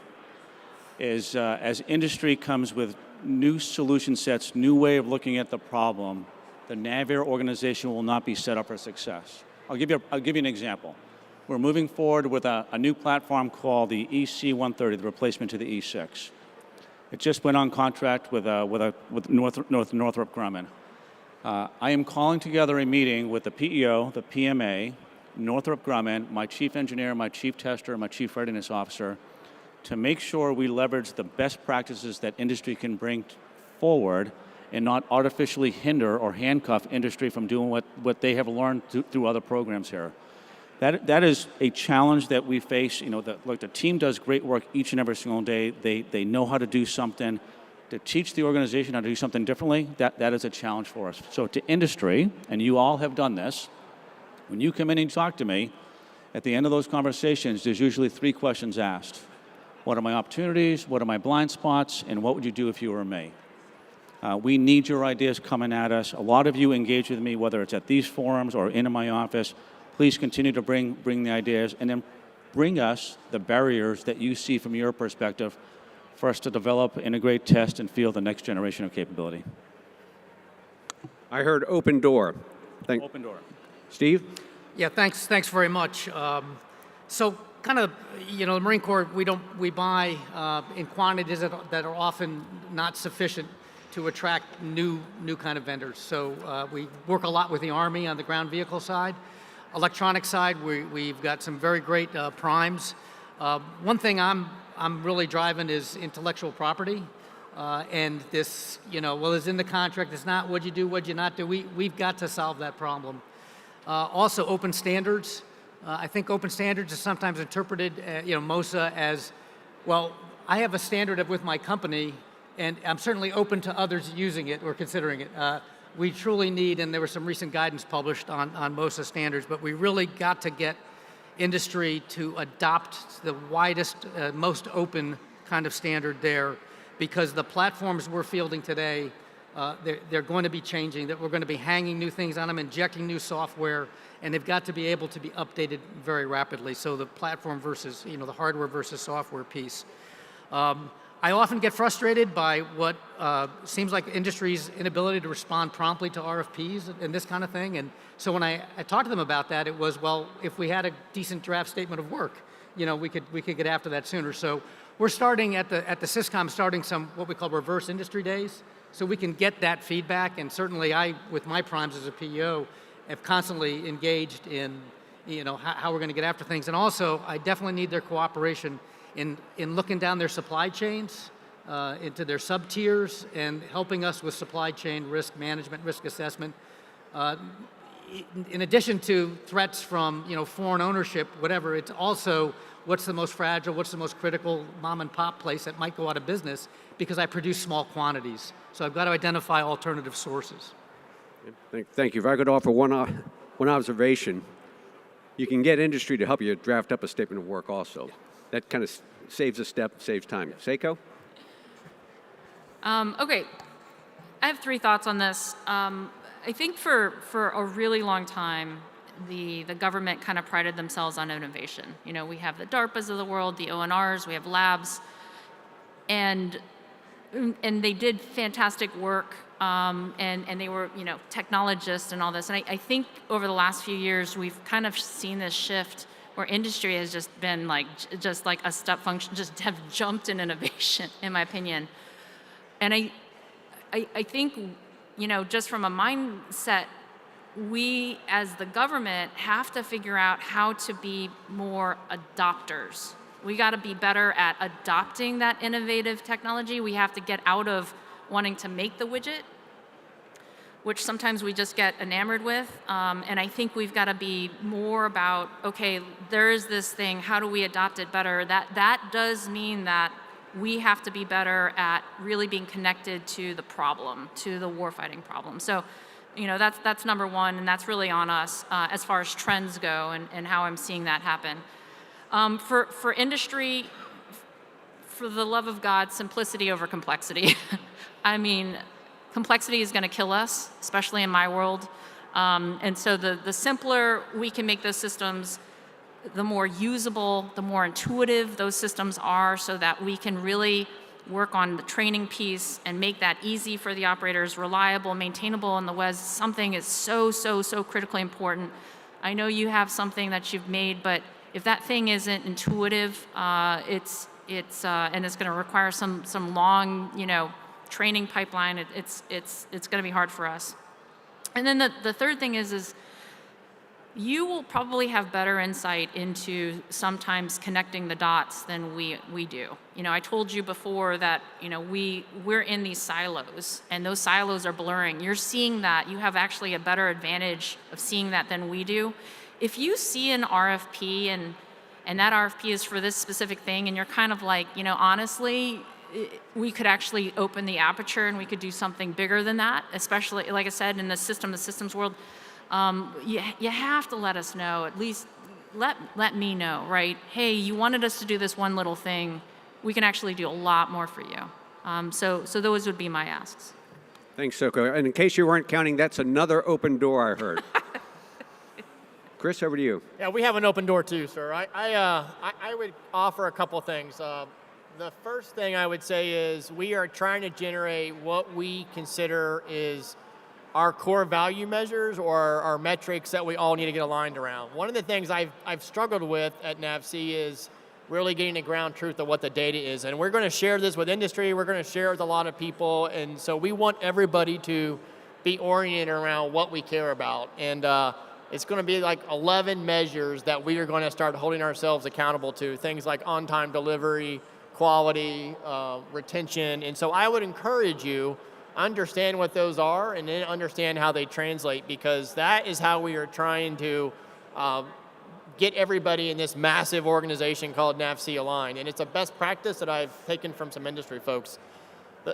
is as industry comes with new solution sets, new way of looking at the problem, the NAVAIR organization will not be set up for success. I'll give you an example. We're moving forward with a new platform called the EC-130, the replacement to the E-6. It just went on contract with Northrop Grumman. I am calling together a meeting with the PEO, the PMA, Northrop Grumman, my chief engineer, my chief tester, my chief readiness officer, to make sure we leverage the best practices that industry can bring forward and not artificially hinder or handcuff industry from doing what they have learned through other programs here. That is a challenge that we face. You know, the team does great work each and every single day. They know how to do something. To teach the organization how to do something differently, that is a challenge for us. So to industry, and you all have done this, when you come in and talk to me, at the end of those conversations, there's usually 3 questions asked. What are my opportunities? What are my blind spots? And what would you do if you were me? We need your ideas coming at us. A lot of you engage with me, whether it's at these forums or in my office. Please continue to bring the ideas, and then bring us the barriers that you see from your perspective for us to develop, integrate, test, and field the next generation of capability. I heard open door. Open door. Steve? Yeah, thanks very much. So kind of, you know, the Marine Corps, we buy in quantities that are often not sufficient to attract new kind of vendors. So we work a lot with the Army on the ground vehicle side. Electronic side, we've got some very great primes. One thing I'm really driving is intellectual property. And this, you know, well, it's in the contract, it's not, what'd you do, what'd you not do? We've got to solve that problem. Also, open standards. I think open standards is sometimes interpreted, you know, MOSA as, well, I have a standard with my company, and I'm certainly open to others using it or considering it. We truly need, and there was some recent guidance published on MOSA standards, but we really got to get industry to adopt the widest, most open kind of standard there, because the platforms we're fielding today, they're going to be changing, that we're going to be hanging new things on them, injecting new software, and they've got to be able to be updated very rapidly. So the platform versus, you know, the hardware versus software piece. I often get frustrated by what seems like industry's inability to respond promptly to RFPs and this kind of thing. And so when I talked to them about that, it was, well, if we had a decent draft statement of work, you know, we could get after that sooner. So we're starting at the SysCom, starting some what we call reverse industry days, so we can get that feedback. And certainly I, with my primes as a PEO, have constantly engaged in, you know, how we're going to get after things. And also, I definitely need their cooperation in looking down their supply chains, into their sub-tiers, and helping us with supply chain risk management, risk assessment. In addition to threats from, you know, foreign ownership, whatever, it's also what's the most fragile, what's the most critical mom and pop place that might go out of business because I produce small quantities. So I've got to identify alternative sources. Thank you. If I could offer one observation, you can get industry to help you draft up a statement of work also. Yeah. That kind of saves a step, saves time. Seiko? Okay, I have 3 thoughts on this. I think for a really long time, the government kind of prided themselves on innovation. You know, we have the DARPAs of the world, the ONRs, we have labs, and they did fantastic work, and they were, you know, technologists and all this. And I think over the last few years, we've kind of seen this shift where industry has just been like a step function, just have jumped in innovation, in my opinion. And I think, you know, just from a mindset, we as the government have to figure out how to be more adopters. We got to be better at adopting that innovative technology. We have to get out of wanting to make the widget, which sometimes we just get enamored with. And I think we've got to be more about, okay, there is this thing, how do we adopt it better? That does mean that we have to be better at really being connected to the problem, to the warfighting problem. So, you know, that's number one, and that's really on us as far as trends go and how I'm seeing that happen. For industry, for the love of God, simplicity over complexity. I mean, complexity is going to kill us, especially in my world. And so the simpler we can make those systems, the more usable, the more intuitive those systems are, so that we can really work on the training piece and make that easy for the operators, reliable, maintainable in the WES. Something is so critically important. I know you have something that you've made, but if that thing isn't intuitive, and it's going to require some long, you know, training pipeline, it's going to be hard for us. And then the third thing is you will probably have better insight into sometimes connecting the dots than we do. You know, I told you before that, you know, we're in these silos, and those silos are blurring. You're seeing that. You have actually a better advantage of seeing that than we do. If you see an RFP and that RFP is for this specific thing, and you're kind of like, you know, honestly, we could actually open the aperture and we could do something bigger than that, especially, like I said, in the systems world. You have to let us know, at least let me know, right? Hey, you wanted us to do this one little thing. We can actually do a lot more for you. So those would be my asks. Thanks, Soko. And in case you weren't counting, that's another open door I heard. Chris, over to you. Yeah, we have an open door too, sir. I would offer a couple things. The first thing I would say is we are trying to generate what we consider is our core value measures or our metrics that we all need to get aligned around. One of the things I've struggled with at NAVSEA is really getting the ground truth of what the data is. And we're going to share this with industry, we're going to share it with a lot of people, and so we want everybody to be oriented around what we care about. And it's going to be like 11 measures that we are going to start holding ourselves accountable to, things like on-time delivery, quality, retention. And so I would encourage you, understand what those are and then understand how they translate, because that is how we are trying to get everybody in this massive organization called NAVSEA aligned. And it's a best practice that I've taken from some industry folks.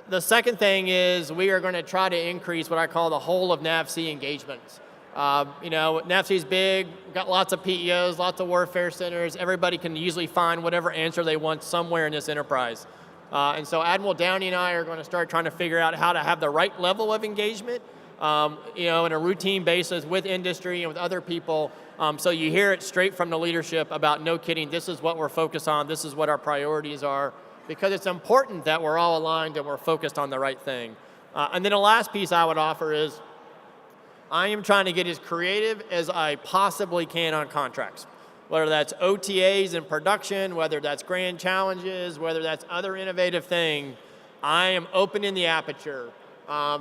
The second thing is we are going to try to increase what I call the whole of NAVSEA engagements. You know, NAVSEA is big, we've got lots of PEOs, lots of warfare centers. Everybody can usually find whatever answer they want somewhere in this enterprise. And so Admiral Downey and I are going to start trying to figure out how to have the right level of engagement, you know, in a routine basis with industry and with other people. So you hear it straight from the leadership about, no kidding, this is what we're focused on, this is what our priorities are, because it's important that we're all aligned and we're focused on the right thing. And then the last piece I would offer is, I am trying to get as creative as I possibly can on contracts, whether that's OTAs in production, whether that's grand challenges, whether that's other innovative thing. I am opening the aperture.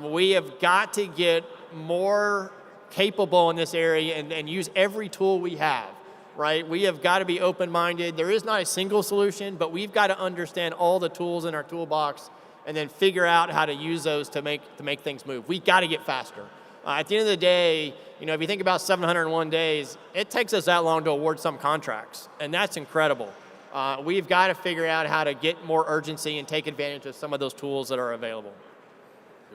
We have got to get more capable in this area and use every tool we have, right? We have got to be open-minded. There is not a single solution, but we've got to understand all the tools in our toolbox and then figure out how to use those to make things move. We've got to get faster. At the end of the day, you know, if you think about 701 days, it takes us that long to award some contracts, and that's incredible. We've got to figure out how to get more urgency and take advantage of some of those tools that are available.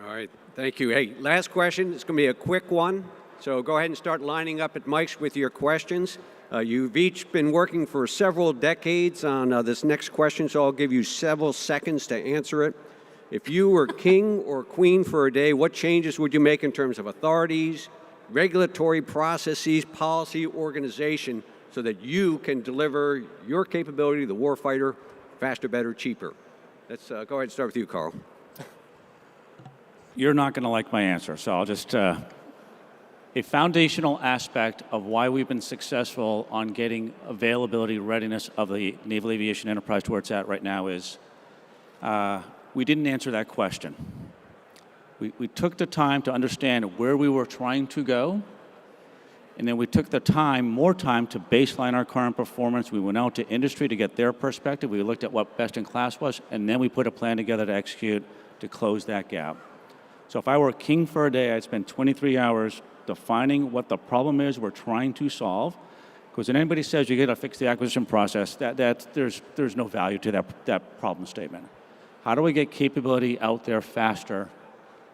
All right, thank you. Hey, last question. It's going to be a quick one, so go ahead and start lining up at mics with your questions. You've each been working for several decades on this next question, so I'll give you several seconds to answer it. If you were king or queen for a day, what changes would you make in terms of authorities, regulatory processes, policy, organization, so that you can deliver your capability to the warfighter faster, better, cheaper? Let's go ahead and start with you, Carl. You're not going to like my answer, so I'll just... A foundational aspect of why we've been successful on getting availability, readiness of the naval aviation enterprise to where it's at right now is we didn't answer that question. We took the time to understand where we were trying to go, and then we took the time, more time, to baseline our current performance. We went out to industry to get their perspective. We looked at what best in class was, and then we put a plan together to execute to close that gap. So if I were king for a day, I'd spend 23 hours defining what the problem is we're trying to solve. Because when anybody says you got to fix the acquisition process, there's no value to that problem statement. How do we get capability out there faster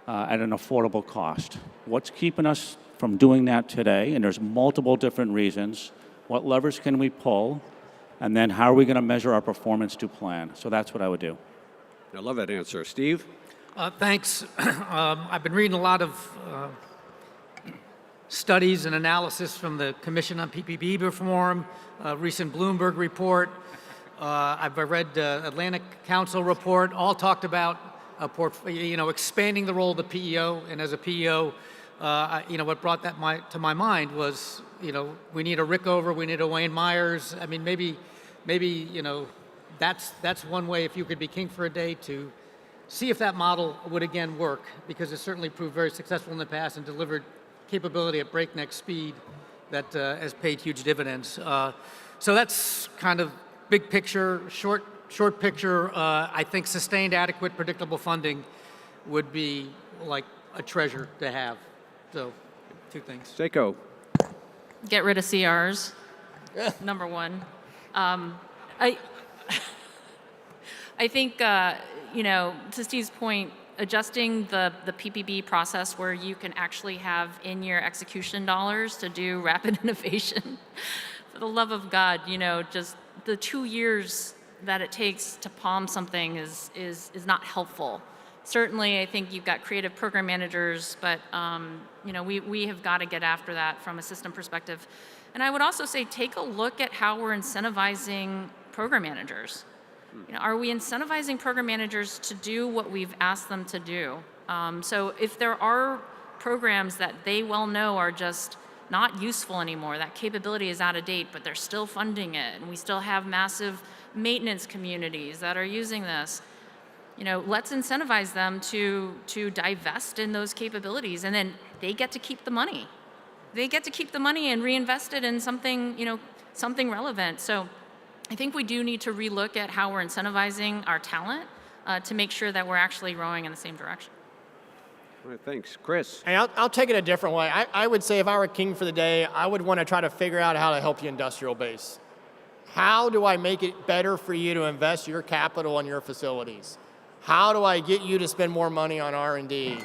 at an affordable cost? What's keeping us from doing that today? And there's multiple different reasons. What levers can we pull? And then how are we going to measure our performance to plan? So that's what I would do. I love that answer. Steve? Thanks. I've been reading a lot of studies and analysis from the Commission on PPP Reform, recent Bloomberg report. I've read Atlantic Council report, all talked about expanding the role of the PEO. And as a PEO, what brought that to my mind was, we need a Rickover, we need a Wayne Myers. I mean, maybe that's one way, if you could be king for a day, to see if that model would again work, because it certainly proved very successful in the past and delivered capability at breakneck speed. that has paid huge dividends. So that's kind of big picture. Short picture, I think sustained, adequate, predictable funding would be like a treasure to have. So, two things. Seiko. Get rid of CRs, number one. I think, to Steve's point, adjusting the PPP process where you can actually have in-year execution dollars to do rapid innovation. For the love of God, just the 2 years that it takes to palm something is not helpful. Certainly, I think you've got creative program managers, but we have got to get after that from a system perspective. And I would also say take a look at how we're incentivizing program managers. Are we incentivizing program managers to do what we've asked them to do? So if there are programs that they well know are just not useful anymore, that capability is out of date, but they're still funding it, and we still have massive maintenance communities that are using this, let's incentivize them to divest in those capabilities, and then they get to keep the money. They get to keep the money and reinvest it in something, something relevant. So I think we do need to relook at how we're incentivizing our talent to make sure that we're actually rowing in the same direction. All right, thanks. Chris. Hey, I'll take it a different way. I would say if I were king for the day, I would want to try to figure out how to help you industrial base. How do I make it better for you to invest your capital in your facilities? How do I get you to spend more money on R&D?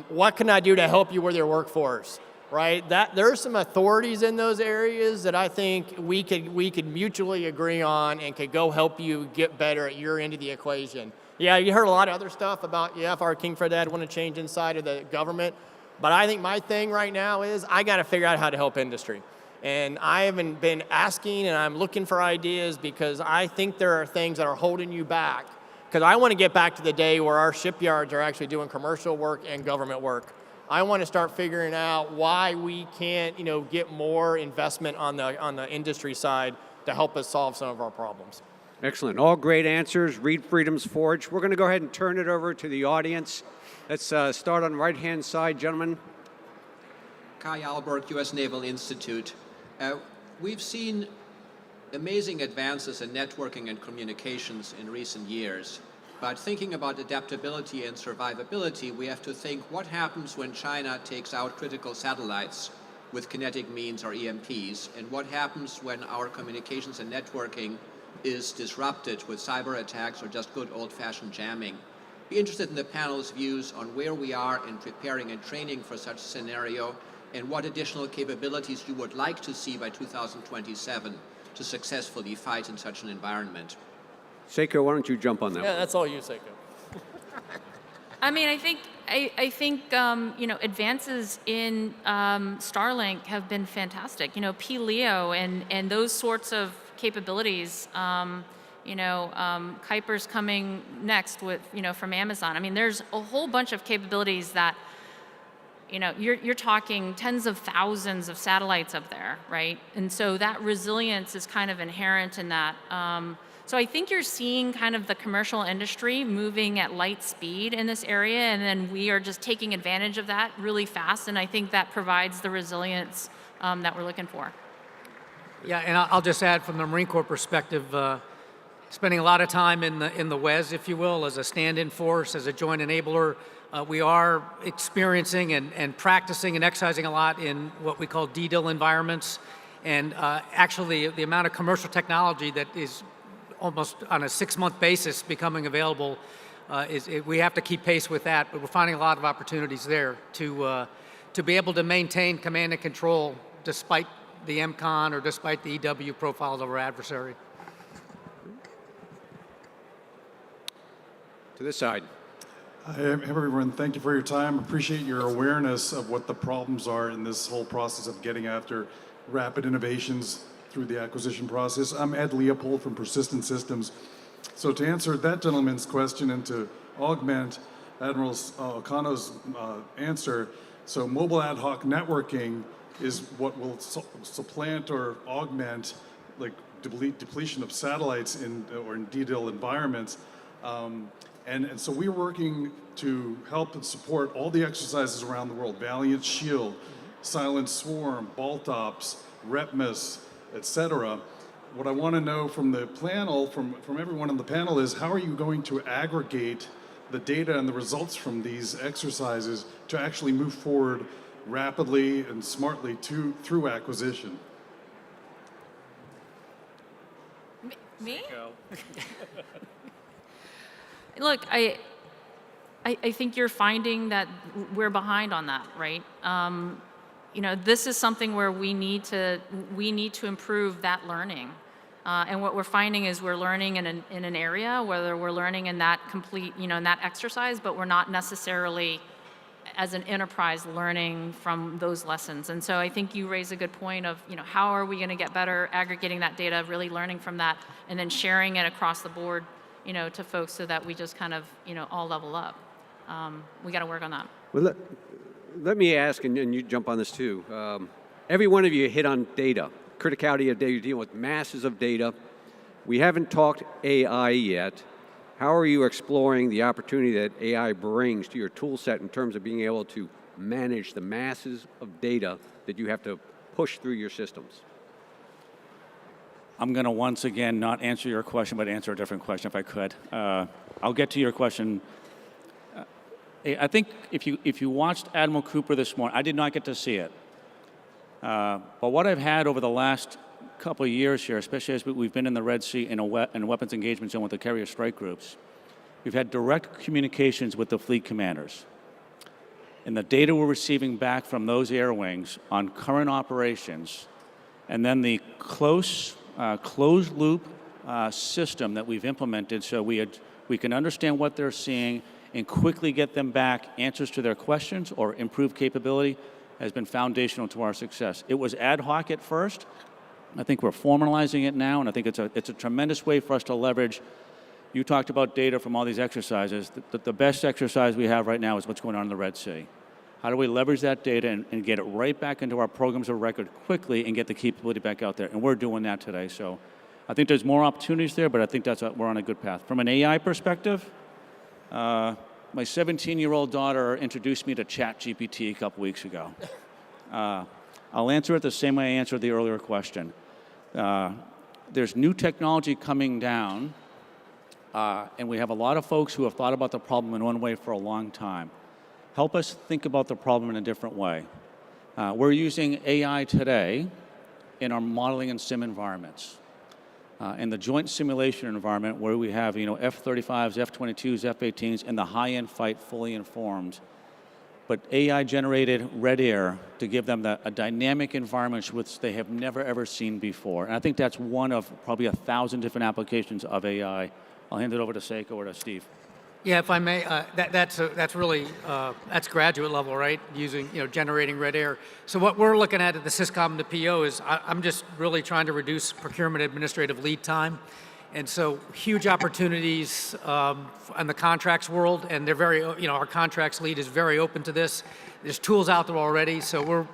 What can I do to help you with your workforce? Right? There's some authorities in those areas that I think we could mutually agree on and could go help you get better at your end of the equation. Yeah, you heard a lot of other stuff about, if our king for that want to change inside of the government. But I think my thing right now is I got to figure out how to help industry. And I haven't been asking, and I'm looking for ideas because I think there are things that are holding you back. Because I want to get back to the day where our shipyards are actually doing commercial work and government work. I want to start figuring out why we can't, get more investment on the industry side to help us solve some of our problems. Excellent. All great answers. Read Freedom's Forge. We're going to go ahead and turn it over to the audience. Let's start on the right-hand side, gentlemen. Kai Alberg, U.S. Naval Institute. We've seen amazing advances in networking and communications in recent years. But thinking about adaptability and survivability, we have to think what happens when China takes out critical satellites with kinetic means or EMPs, and what happens when our communications and networking is disrupted with cyber attacks or just good old-fashioned jamming. Be interested in the panel's views on where we are in preparing and training for such a scenario, and what additional capabilities you would like to see by 2027 to successfully fight in such an environment. Seiko, why don't you jump on that Yeah, one? that's all you, Seiko. I mean, I think advances in Starlink have been fantastic. P-LEO and those sorts of capabilities. Kuiper's coming next with from Amazon. I mean, there's a whole bunch of capabilities that you're talking tens of thousands of satellites up there, right? And so that resilience is kind of inherent in that. So I think you're seeing kind of the commercial industry moving at light speed in this area, and then we are just taking advantage of that really fast, and I think that provides the resilience that we're looking for. Yeah, and I'll just add from the Marine Corps perspective, spending a lot of time in the WES, if you will, as a stand-in force, as a joint enabler. We are experiencing and practicing and exercising a lot in what we call DDIL environments, and actually the amount of commercial technology that is almost on a 6-month basis becoming available, we have to keep pace with that, but we're finding a lot of opportunities there to be able to maintain command and control despite the MCON or despite the EW profiles of our adversary. To this side. Hi, everyone. Thank you for your time. Appreciate your awareness of what the problems are in this whole process of getting after rapid innovations through the acquisition process. I'm Ed Leopold from Persistent Systems. So to answer that gentleman's question and to augment Admiral Okano's answer, so mobile ad hoc networking is what will supplant or augment like depletion of satellites in DDIL environments. And so we're working to help and support all the exercises around the world, Valiant, Shield, Silent Swarm, Baltops, RepMIS, etc. What I want to know from the panel, from everyone on the panel, is how are you going to aggregate the data and the results from these exercises to actually move forward rapidly and smartly through acquisition? Me? Look, I think you're finding that we're behind on that, right? You know, this is something where we need to improve that learning. And what we're finding is we're learning in an area, whether we're learning in that complete, you know, in that exercise, but we're not necessarily as an enterprise learning from those lessons. And so I think you raise a good point of, you know, how are we going to get better aggregating that data, really learning from that, and then sharing it across the board, you know, to folks so that we just kind of, you know, all level up. We got to work on that. Well, let me ask, and you jump on this too. Every one of you hit on data, criticality of data. You're dealing with masses of data. We haven't talked AI yet. How are you exploring the opportunity that AI brings to your tool set in terms of being able to manage the masses of data that you have to push through your systems? I'm going to once again not answer your question, but answer a different question if I could. I'll get to your question. I think if you watched Admiral Cooper this morning, I did not get to see it. But what I've had over the last couple of years here, especially as we've been in the Red Sea in a weapons engagement zone with the carrier strike groups, we've had direct communications with the fleet commanders. And the data we're receiving back from those air wings on current operations, and then the closed loop system that we've implemented so we can understand what they're seeing and quickly get them back answers to their questions or improved capability has been foundational to our success. It was ad hoc at first. I think we're formalizing it now, and I think it's a tremendous way for us to leverage. You talked about data from all these exercises. The best exercise we have right now is what's going on in the Red Sea. How do we leverage that data and get it right back into our programs of record quickly and get the capability back out there? And we're doing that today. So I think there's more opportunities there, but I think we're on a good path. From an AI perspective, my 17-year-old daughter introduced me to ChatGPT a couple weeks ago. I'll answer it the same way I answered the earlier question. There's new technology coming down, and we have a lot of folks who have thought about the problem in one way for a long time. Help us think about the problem in a different way. We're using AI today in our modeling and sim environments. In the joint simulation environment where we have, F-35s, F-22s, F-18s, and the high-end fight fully informed, but AI-generated red air to give them a dynamic environment which they have never, ever seen before. And I think that's one of probably 1,000 different applications of AI. I'll hand it over to Seiko or to Steve. Yeah, if I may, that's really graduate level, right? Using generating red air. So what we're looking at the Syscom and the PO is I'm just really trying to reduce procurement administrative lead time, and so huge opportunities in the contracts world, and they're very our contracts lead is very open to this. There's tools out there already, so we're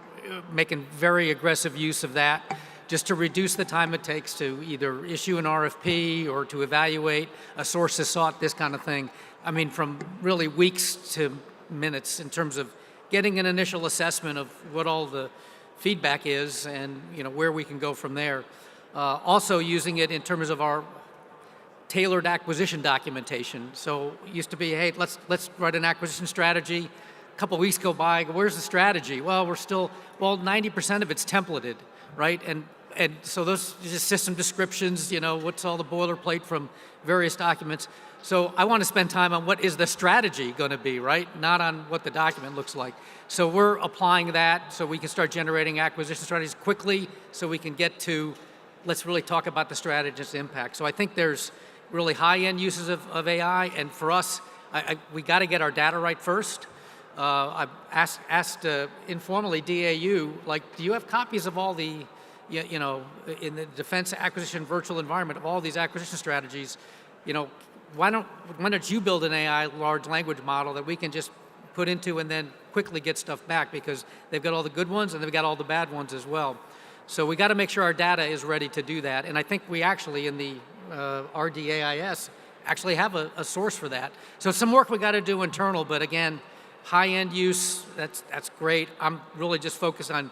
making very aggressive use of that, just to reduce the time it takes to either issue an RFP or to evaluate a source is sought, this kind of thing. I mean, from really weeks to minutes in terms of getting an initial assessment of what all the feedback is and where we can go from there. Also using it in terms of our tailored acquisition documentation. So it used to be, hey, let's write an acquisition strategy. A couple weeks go by, where's the strategy? Well, 90% of it's templated, right? And so those just system descriptions, what's all the boilerplate from various documents. So I want to spend time on what is the strategy going to be, right? Not on what the document looks like. So we're applying that so we can start generating acquisition strategies quickly so we can get to, let's really talk about the strategy's impact. So I think there's really high-end uses of AI, and for us, we got to get our data right first. I asked informally DAU, do you have copies of all the, in the defense acquisition virtual environment of all these acquisition strategies? Why don't you build an AI large language model that we can just put into and then quickly get stuff back, because they've got all the good ones and they've got all the bad ones as well. So we got to make sure our data is ready to do that. And I think we actually in the RDAIS actually have a source for that. So it's some work we got to do internal, but again, High-end use, that's great. I'm really just focused on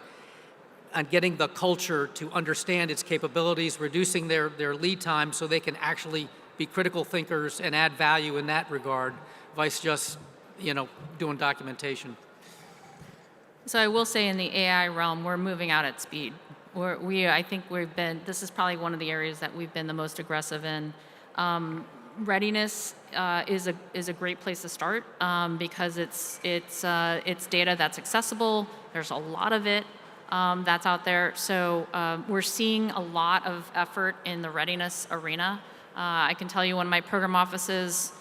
getting the culture to understand its capabilities, reducing their lead time so they can actually be critical thinkers and add value in that regard, vice just, doing documentation. So I will say in the AI realm, we're moving out at speed. I think this is probably one of the areas that we've been the most aggressive in. Readiness is a great place to start because it's data that's accessible. There's a lot of it that's out there. So we're seeing a lot of effort in the readiness arena. I can tell you one of my program offices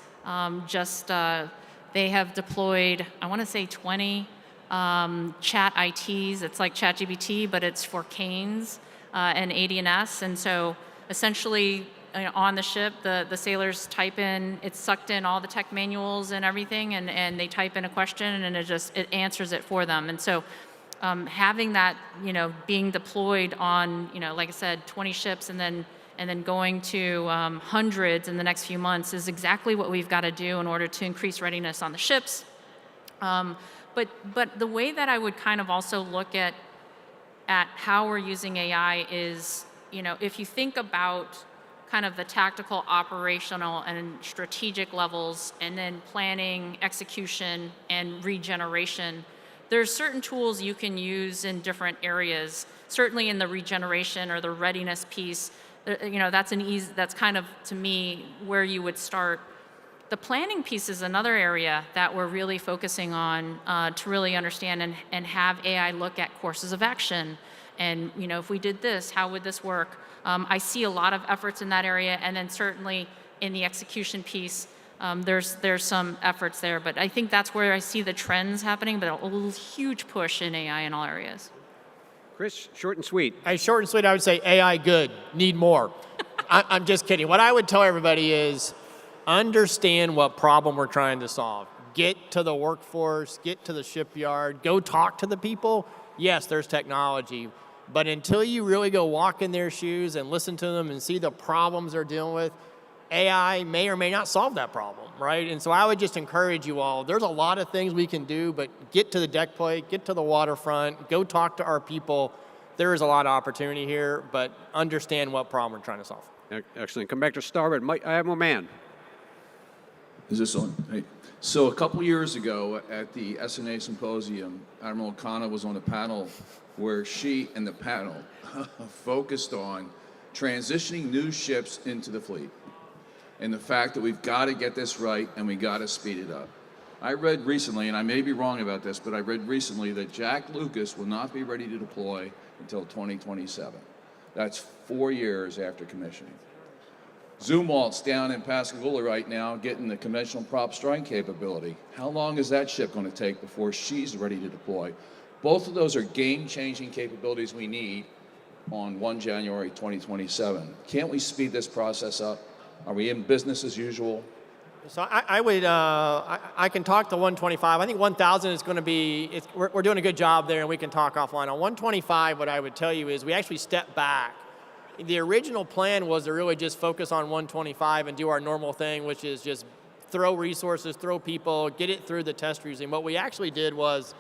they have deployed, I want to say 20 chat ITs. It's like ChatGPT, but it's for canes and AD&S. And so essentially on the ship, the sailors type in, it's sucked in all the tech manuals and everything, and they type in a question and it answers it for them. And so having that, being deployed on, like I said, 20 ships and then going to hundreds in the next few months is exactly what we've got to do in order to increase readiness on the ships. But the way that I would kind of also look at how we're using AI is, if you think about kind of the tactical, operational, and strategic levels, and then planning, execution, and regeneration, there's certain tools you can use in different areas. Certainly in the regeneration or the readiness piece, that's kind of, to me, where you would start. The planning piece is another area that we're really focusing on to really understand and have AI look at courses of action. And if we did this, how would this work? I see a lot of efforts in that area, and then certainly in the execution piece, there's some efforts there. But I think that's where I see the trends happening, but a huge push in AI in all areas. Chris, short and sweet. Short and sweet, I would say AI good, need more. I'm just kidding. What I would tell everybody is understand what problem we're trying to solve. Get to the workforce, get to the shipyard, go talk to the people. Yes, there's technology, but until you really go walk in their shoes and listen to them and see the problems they're dealing with, AI may or may not solve that problem, right? And so I would just encourage you all, there's a lot of things we can do, but get to the deck plate, get to the waterfront, go talk to our people. There is a lot of opportunity here, but understand what problem we're trying to solve. Excellent. Come back to starboard. Mike, I have a man. Is this on? Hey. So a couple years ago at the SNA Symposium, Admiral O'Connor was on a panel where she and the panel focused on transitioning new ships into the fleet and the fact that we've got to get this right and we got to speed it up. I read recently, and I may be wrong about this, but I read recently that Jack Lucas will not be ready to deploy until 2027. That's 4 years after commissioning. Zumwalt's down in Pascagoula right now getting the conventional prop strike capability. How long is that ship going to take before she's ready to deploy? Both of those are game-changing capabilities we need on 1 January 2027. Can't we speed this process up? Are we in business as usual? So I can talk to 125. I think 1,000 is going to be, we're doing a good job there, and we can talk offline. On 125, what I would tell you is we actually stepped back. The original plan was to really just focus on 125 and do our normal thing, which is just throw resources, throw people, get it through the test regime. What we actually did was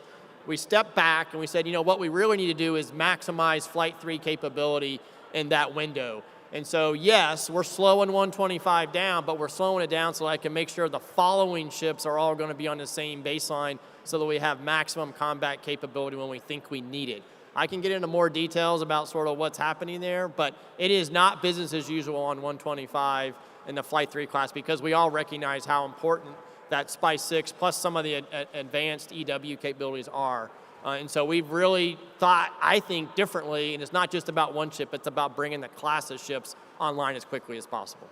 we stepped back and we said, what we really need to do is maximize Flight 3 capability in that window. And so, yes, we're slowing 125 down, but we're slowing it down so I can make sure the following ships are all going to be on the same baseline so that we have maximum combat capability when we think we need it. I can get into more details about sort of what's happening there, but it is not business as usual on 125 in the Flight 3 class because we all recognize how important that Spice 6 plus some of the advanced EW capabilities are. And so we've really thought, I think, differently, and it's not just about one ship, it's about bringing the class of ships online as quickly as possible.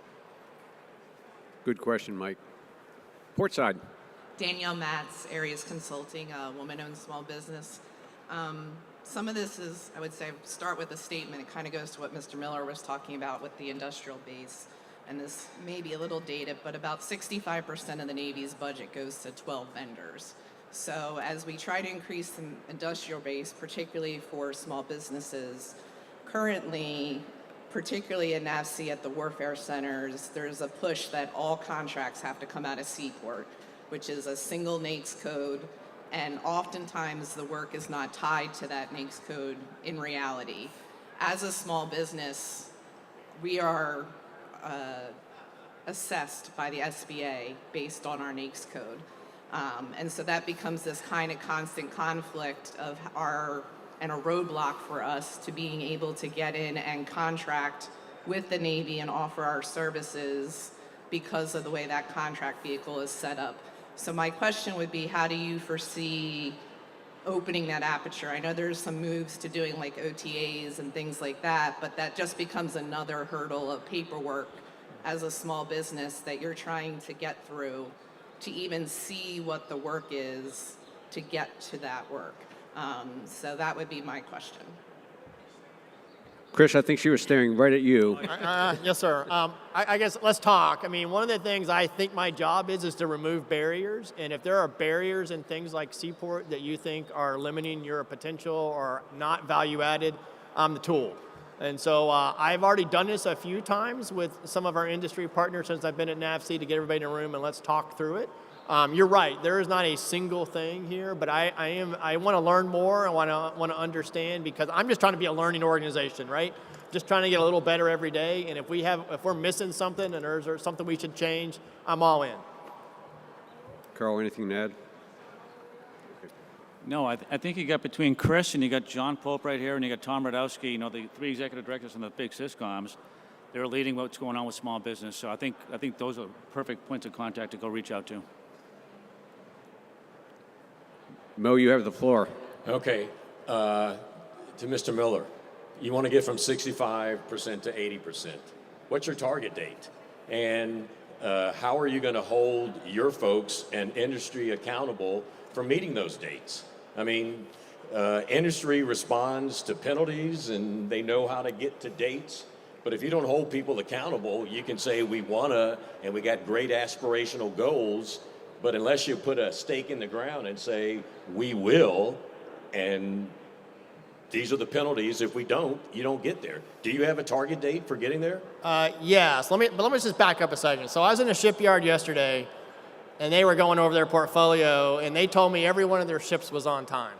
Good question, Mike. Port side. Danielle Matz, Areas Consulting, a woman-owned small business. Some of this is, I would say, start with a statement. It kind of goes to what Mr. Miller was talking about with the industrial base. And this may be a little dated, but about 65% of the Navy's budget goes to 12 vendors. So as we try to increase the industrial base, particularly for small businesses, currently, particularly in NAVSEA at the warfare centers, there's a push that all contracts have to come out of Seaport, which is a single NAICS code and oftentimes the work is not tied to that NAICS code in reality. As a small business, we are assessed by the SBA based on our NAICS code. And so that becomes this kind of constant conflict of and a roadblock for us to being able to get in and contract with the Navy and offer our services because of the way that contract vehicle is set up. So my question would be, how do you foresee opening that aperture? I know there's some moves to doing like OTAs and things like that, but that just becomes another hurdle of paperwork as a small business that you're trying to get through to even see what the work is to get to that work. So that would be my question. Chris, I think she was staring right at you. Yes, sir. I guess let's talk. I mean, one of the things I think my job is to remove barriers. And if there are barriers in things like Seaport that you think are limiting your potential or not value added, I'm the tool. And so I've already done this a few times with some of our industry partners since I've been at NAVSEA to get everybody in a room and let's talk through it. You're right. There is not a single thing here, but I want to learn more. I want to understand because I'm just trying to be a learning organization, right? Just trying to get a little better every day. And if we're missing something and there's something we should change, I'm all in. Carl, anything to add? No, I think you got between Chris and you got John Pope right here and you got Tom Radowski, the three executive directors from the big Syscoms. They're leading what's going on with small business. So I think those are perfect points of contact to go reach out to. Mo, you have the floor. Okay. To Mr. Miller, you want to get from 65% to 80%. What's your target date? And how are you going to hold your folks and industry accountable for meeting those dates? I mean, industry responds to penalties and they know how to get to dates. But if you don't hold people accountable, you can say we want to and we got great aspirational goals. But unless you put a stake in the ground and say, we will, and these are the penalties, if we don't, you don't get there. Do you have a target date for getting there? Yes. Let me just back up a second. So I was in a shipyard yesterday, and they were going over their portfolio, and they told me every one of their ships was on time.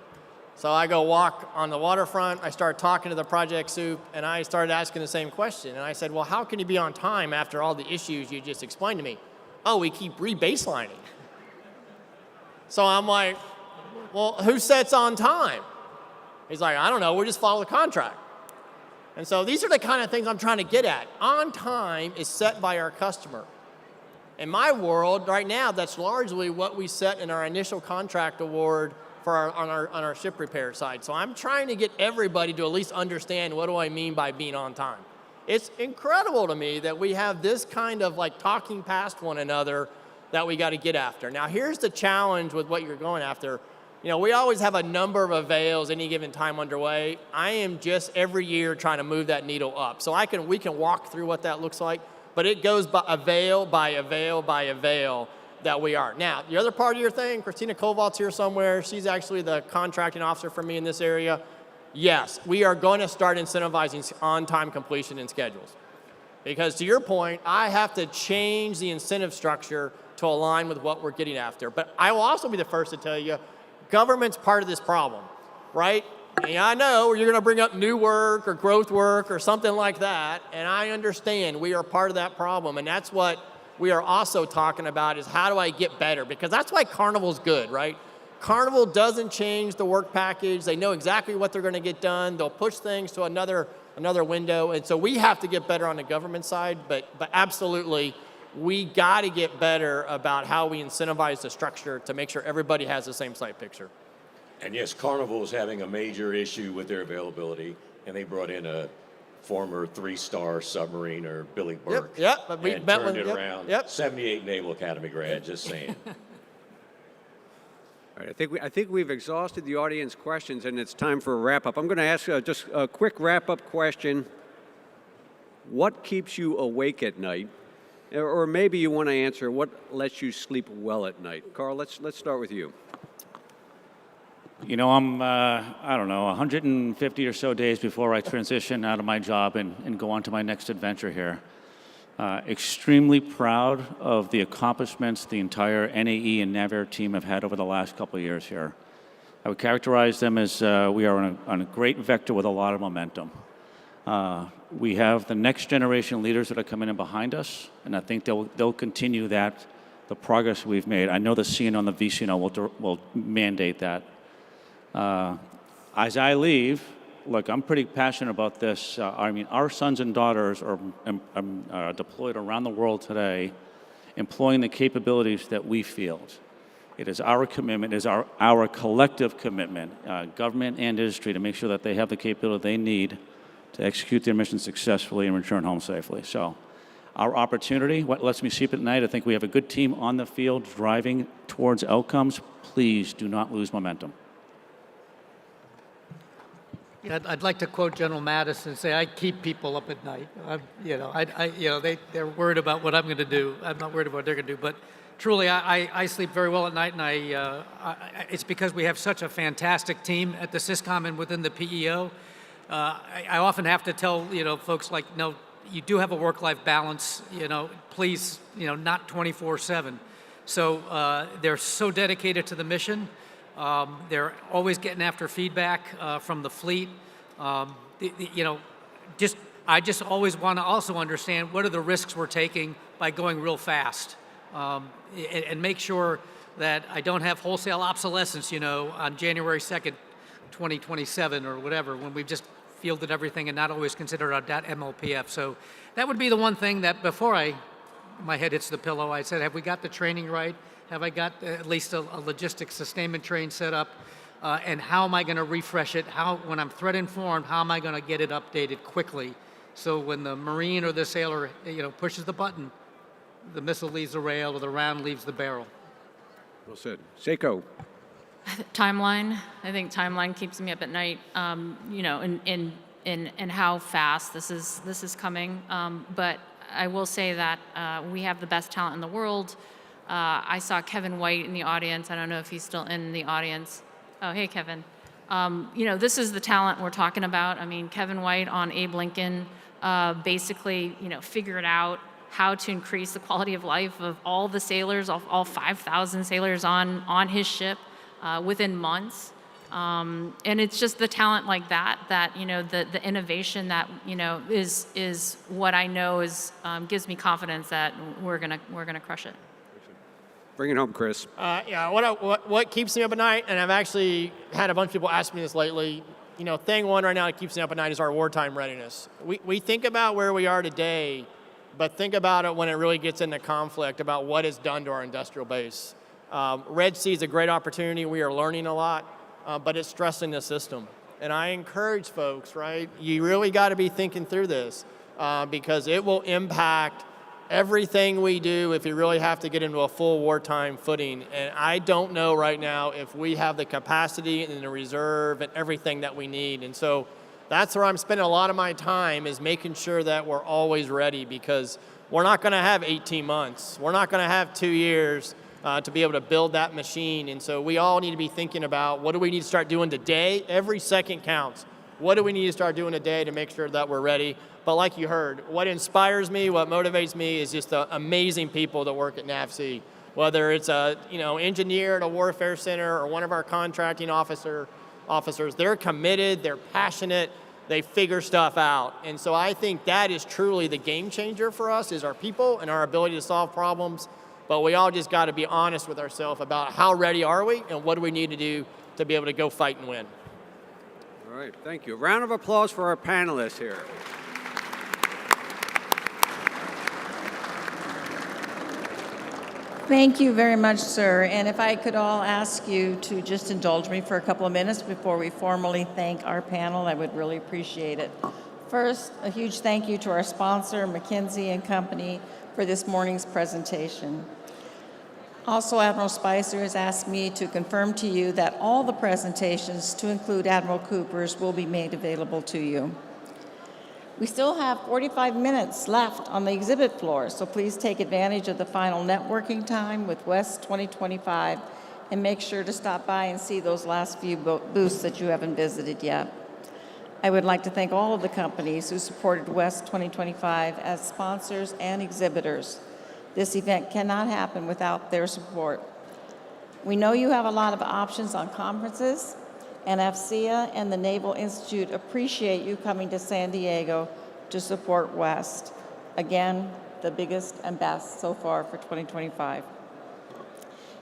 So I go walk on the waterfront, I start talking to the project soup, and I started asking the same question. And I said, well, how can you be on time after all the issues you just explained to me? Oh, we keep rebaselining. So I'm like, well, who sets on time? He's like, I don't know, we just follow the contract. And so these are the kind of things I'm trying to get at. On time is set by our customer. In my world, right now, that's largely what we set in our initial contract award for on our ship repair side. So I'm trying to get everybody to at least understand what do I mean by being on time. It's incredible to me that we have this kind of like talking past one another that we got to get after. Now, here's the challenge with what you're going after. We always have a number of avails any given time underway. I am just every year trying to move that needle up. So we can walk through what that looks like, but it goes by avail by avail by avail that we are. Now, the other part of your thing, Christina Koval's here somewhere. She's actually the contracting officer for me in this area. Yes, we are going to start incentivizing on-time completion and schedules. Because to your point, I have to change the incentive structure to align with what we're getting after. But I will also be the first to tell you, government's part of this problem, right? And I know you're going to bring up new work or growth work or something like that, and I understand we are part of that problem, and that's what we are also talking about is how do I get better? Because that's why Carnival's good, right? Carnival doesn't change the work package. They know exactly what they're going to get done. They'll push things to another window, and so we have to get better on the government side, but absolutely, we got to get better about how we incentivize the structure to make sure everybody has the same sight picture. And yes, Carnival is having a major issue with their availability, and they brought in a former 3-star submariner, Billy Burke, But we and met turned with, it around. 78 Naval Academy grad, just saying. All right, I think we've exhausted the audience questions, and it's time for a wrap-up. I'm going to ask just a quick wrap-up question. What keeps you awake at night? Or maybe you want to answer what lets you sleep well at night. Carl, let's start with you. I'm, I don't know, 150 or so days before I transition out of my job and go on to my next adventure here. Extremely proud of the accomplishments the entire NAE and NAVAIR team have had over the last couple of years here. I would characterize them as we are on a great vector with a lot of momentum. We have the next generation leaders that are coming in behind us, and I think they'll continue that, the progress we've made. I know the CNO and the VCNO will mandate that. As I leave, look, I'm pretty passionate about this. I mean, our sons and daughters are deployed around the world today, employing the capabilities that we field. It is our commitment, it is our collective commitment, government and industry, to make sure that they have the capability they need to execute their mission successfully and return home safely. So our opportunity, what lets me sleep at night, I think we have a good team on the field driving towards outcomes. Please do not lose momentum. Yeah, I'd like to quote General Mattis and say, I keep people up at night. They're worried about what I'm going to do. I'm not worried about what they're going to do. But truly, I sleep very well at night, and it's because we have such a fantastic team at the SysCom and within the PEO. I often have to tell folks, like, no, you do have a work-life balance. Please, not 24/7. So they're so dedicated to the mission. They're always getting after feedback from the fleet. I just always want to also understand what are the risks we're taking by going real fast, and make sure that I don't have wholesale obsolescence, on January 2nd, 2027 or whatever, when we've just fielded everything and not always considered our MLPF. So that would be the one thing that before my head hits the pillow, I said, have we got the training right? Have I got at least a logistics sustainment train set up? And how am I going to refresh it? When I'm threat informed, how am I going to get it updated quickly? So when the Marine or the sailor, pushes the button, the missile leaves the rail or the round leaves the barrel. Well said. Seiko. Timeline. I think timeline keeps me up at night. In how fast this is coming. But I will say that we have the best talent in the world. I saw Kevin White in the audience. I don't know if he's still in the audience. Oh, hey, Kevin. This is the talent we're talking about. I mean, Kevin White on Abe Lincoln basically, figured out how to increase the quality of life of all the sailors, all 5,000 sailors on his ship within months. And it's just the talent like that the innovation that is what I know gives me confidence that we're gonna crush it. Bring it home, Chris. What keeps me up at night, and I've actually had a bunch of people ask me this lately, thing one right now that keeps me up at night is our wartime readiness. We think about where we are today, but think about it when it really gets into conflict about what it's done to our industrial base. Red Sea is a great opportunity. We are learning a lot, but it's stressing the system. And I encourage folks, right, you really got to be thinking through this because it will impact everything we do if you really have to get into a full wartime footing. And I don't know right now if we have the capacity and the reserve and everything that we need. And so that's where I'm spending a lot of my time, is making sure that we're always ready, because we're not going to have 18 months. We're not going to have 2 years to be able to build that machine. And so we all need to be thinking about, what do we need to start doing today? Every second counts. What do we need to start doing today to make sure that we're ready? But like you heard, what inspires me, what motivates me is just the amazing people that work at NAVSEA. Whether it's a engineer at a warfare center or one of our contracting officers, they're committed, they're passionate, they figure stuff out. And so I think that is truly the game changer for us, is our people and our ability to solve problems. But we all just got to be honest with ourselves about how ready are we and what do we need to do to be able to go fight and win. All right, thank you. A round of applause for our panelists here. Thank you very much, sir. And if I could all ask you to just indulge me for a couple of minutes before we formally thank our panel, I would really appreciate it. First, a huge thank you to our sponsor, McKinsey & Company, for this morning's presentation. Also, Admiral Spicer has asked me to confirm to you that all the presentations, to include Admiral Cooper's, will be made available to you. We still have 45 minutes left on the exhibit floor, so please take advantage of the final networking time with West 2025 and make sure to stop by and see those last few booths that you haven't visited yet. I would like to thank all of the companies who supported West 2025 as sponsors and exhibitors. This event cannot happen without their support. We know you have a lot of options on conferences, and AFCEA and the Naval Institute appreciate you coming to San Diego to support West. Again, the biggest and best so far for 2025.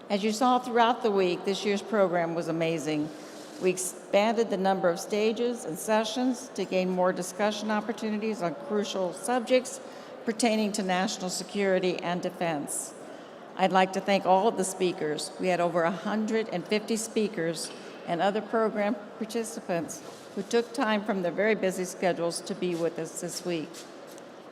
As you saw throughout the week, this year's program was amazing. We expanded the number of stages and sessions to gain more discussion opportunities on crucial subjects pertaining to national security and defense. I'd like to thank all of the speakers. We had over 150 speakers and other program participants who took time from their very busy schedules to be with us this week.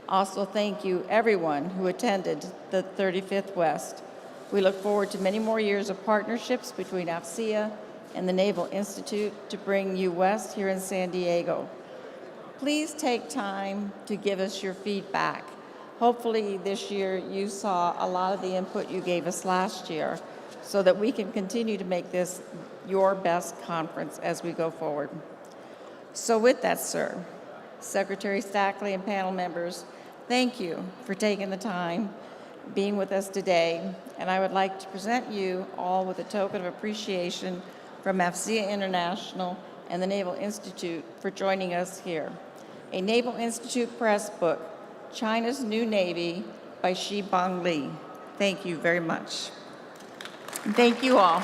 Also, thank you everyone who attended the 35th West. We look forward to many more years of partnerships between AFCEA and the Naval Institute to bring you West here in San Diego. Please take time to give us your feedback. Hopefully this year you saw a lot of the input you gave us last year so that we can continue to make this your best conference as we go forward. So with that, sir, Secretary Stackley and panel members, thank you for taking the time being with us today, and I would like to present you all with a token of appreciation from AFCEA International and the Naval Institute for joining us here. A Naval Institute press book, China's New Navy by Shi Bang Li. Thank you very much. And thank you all.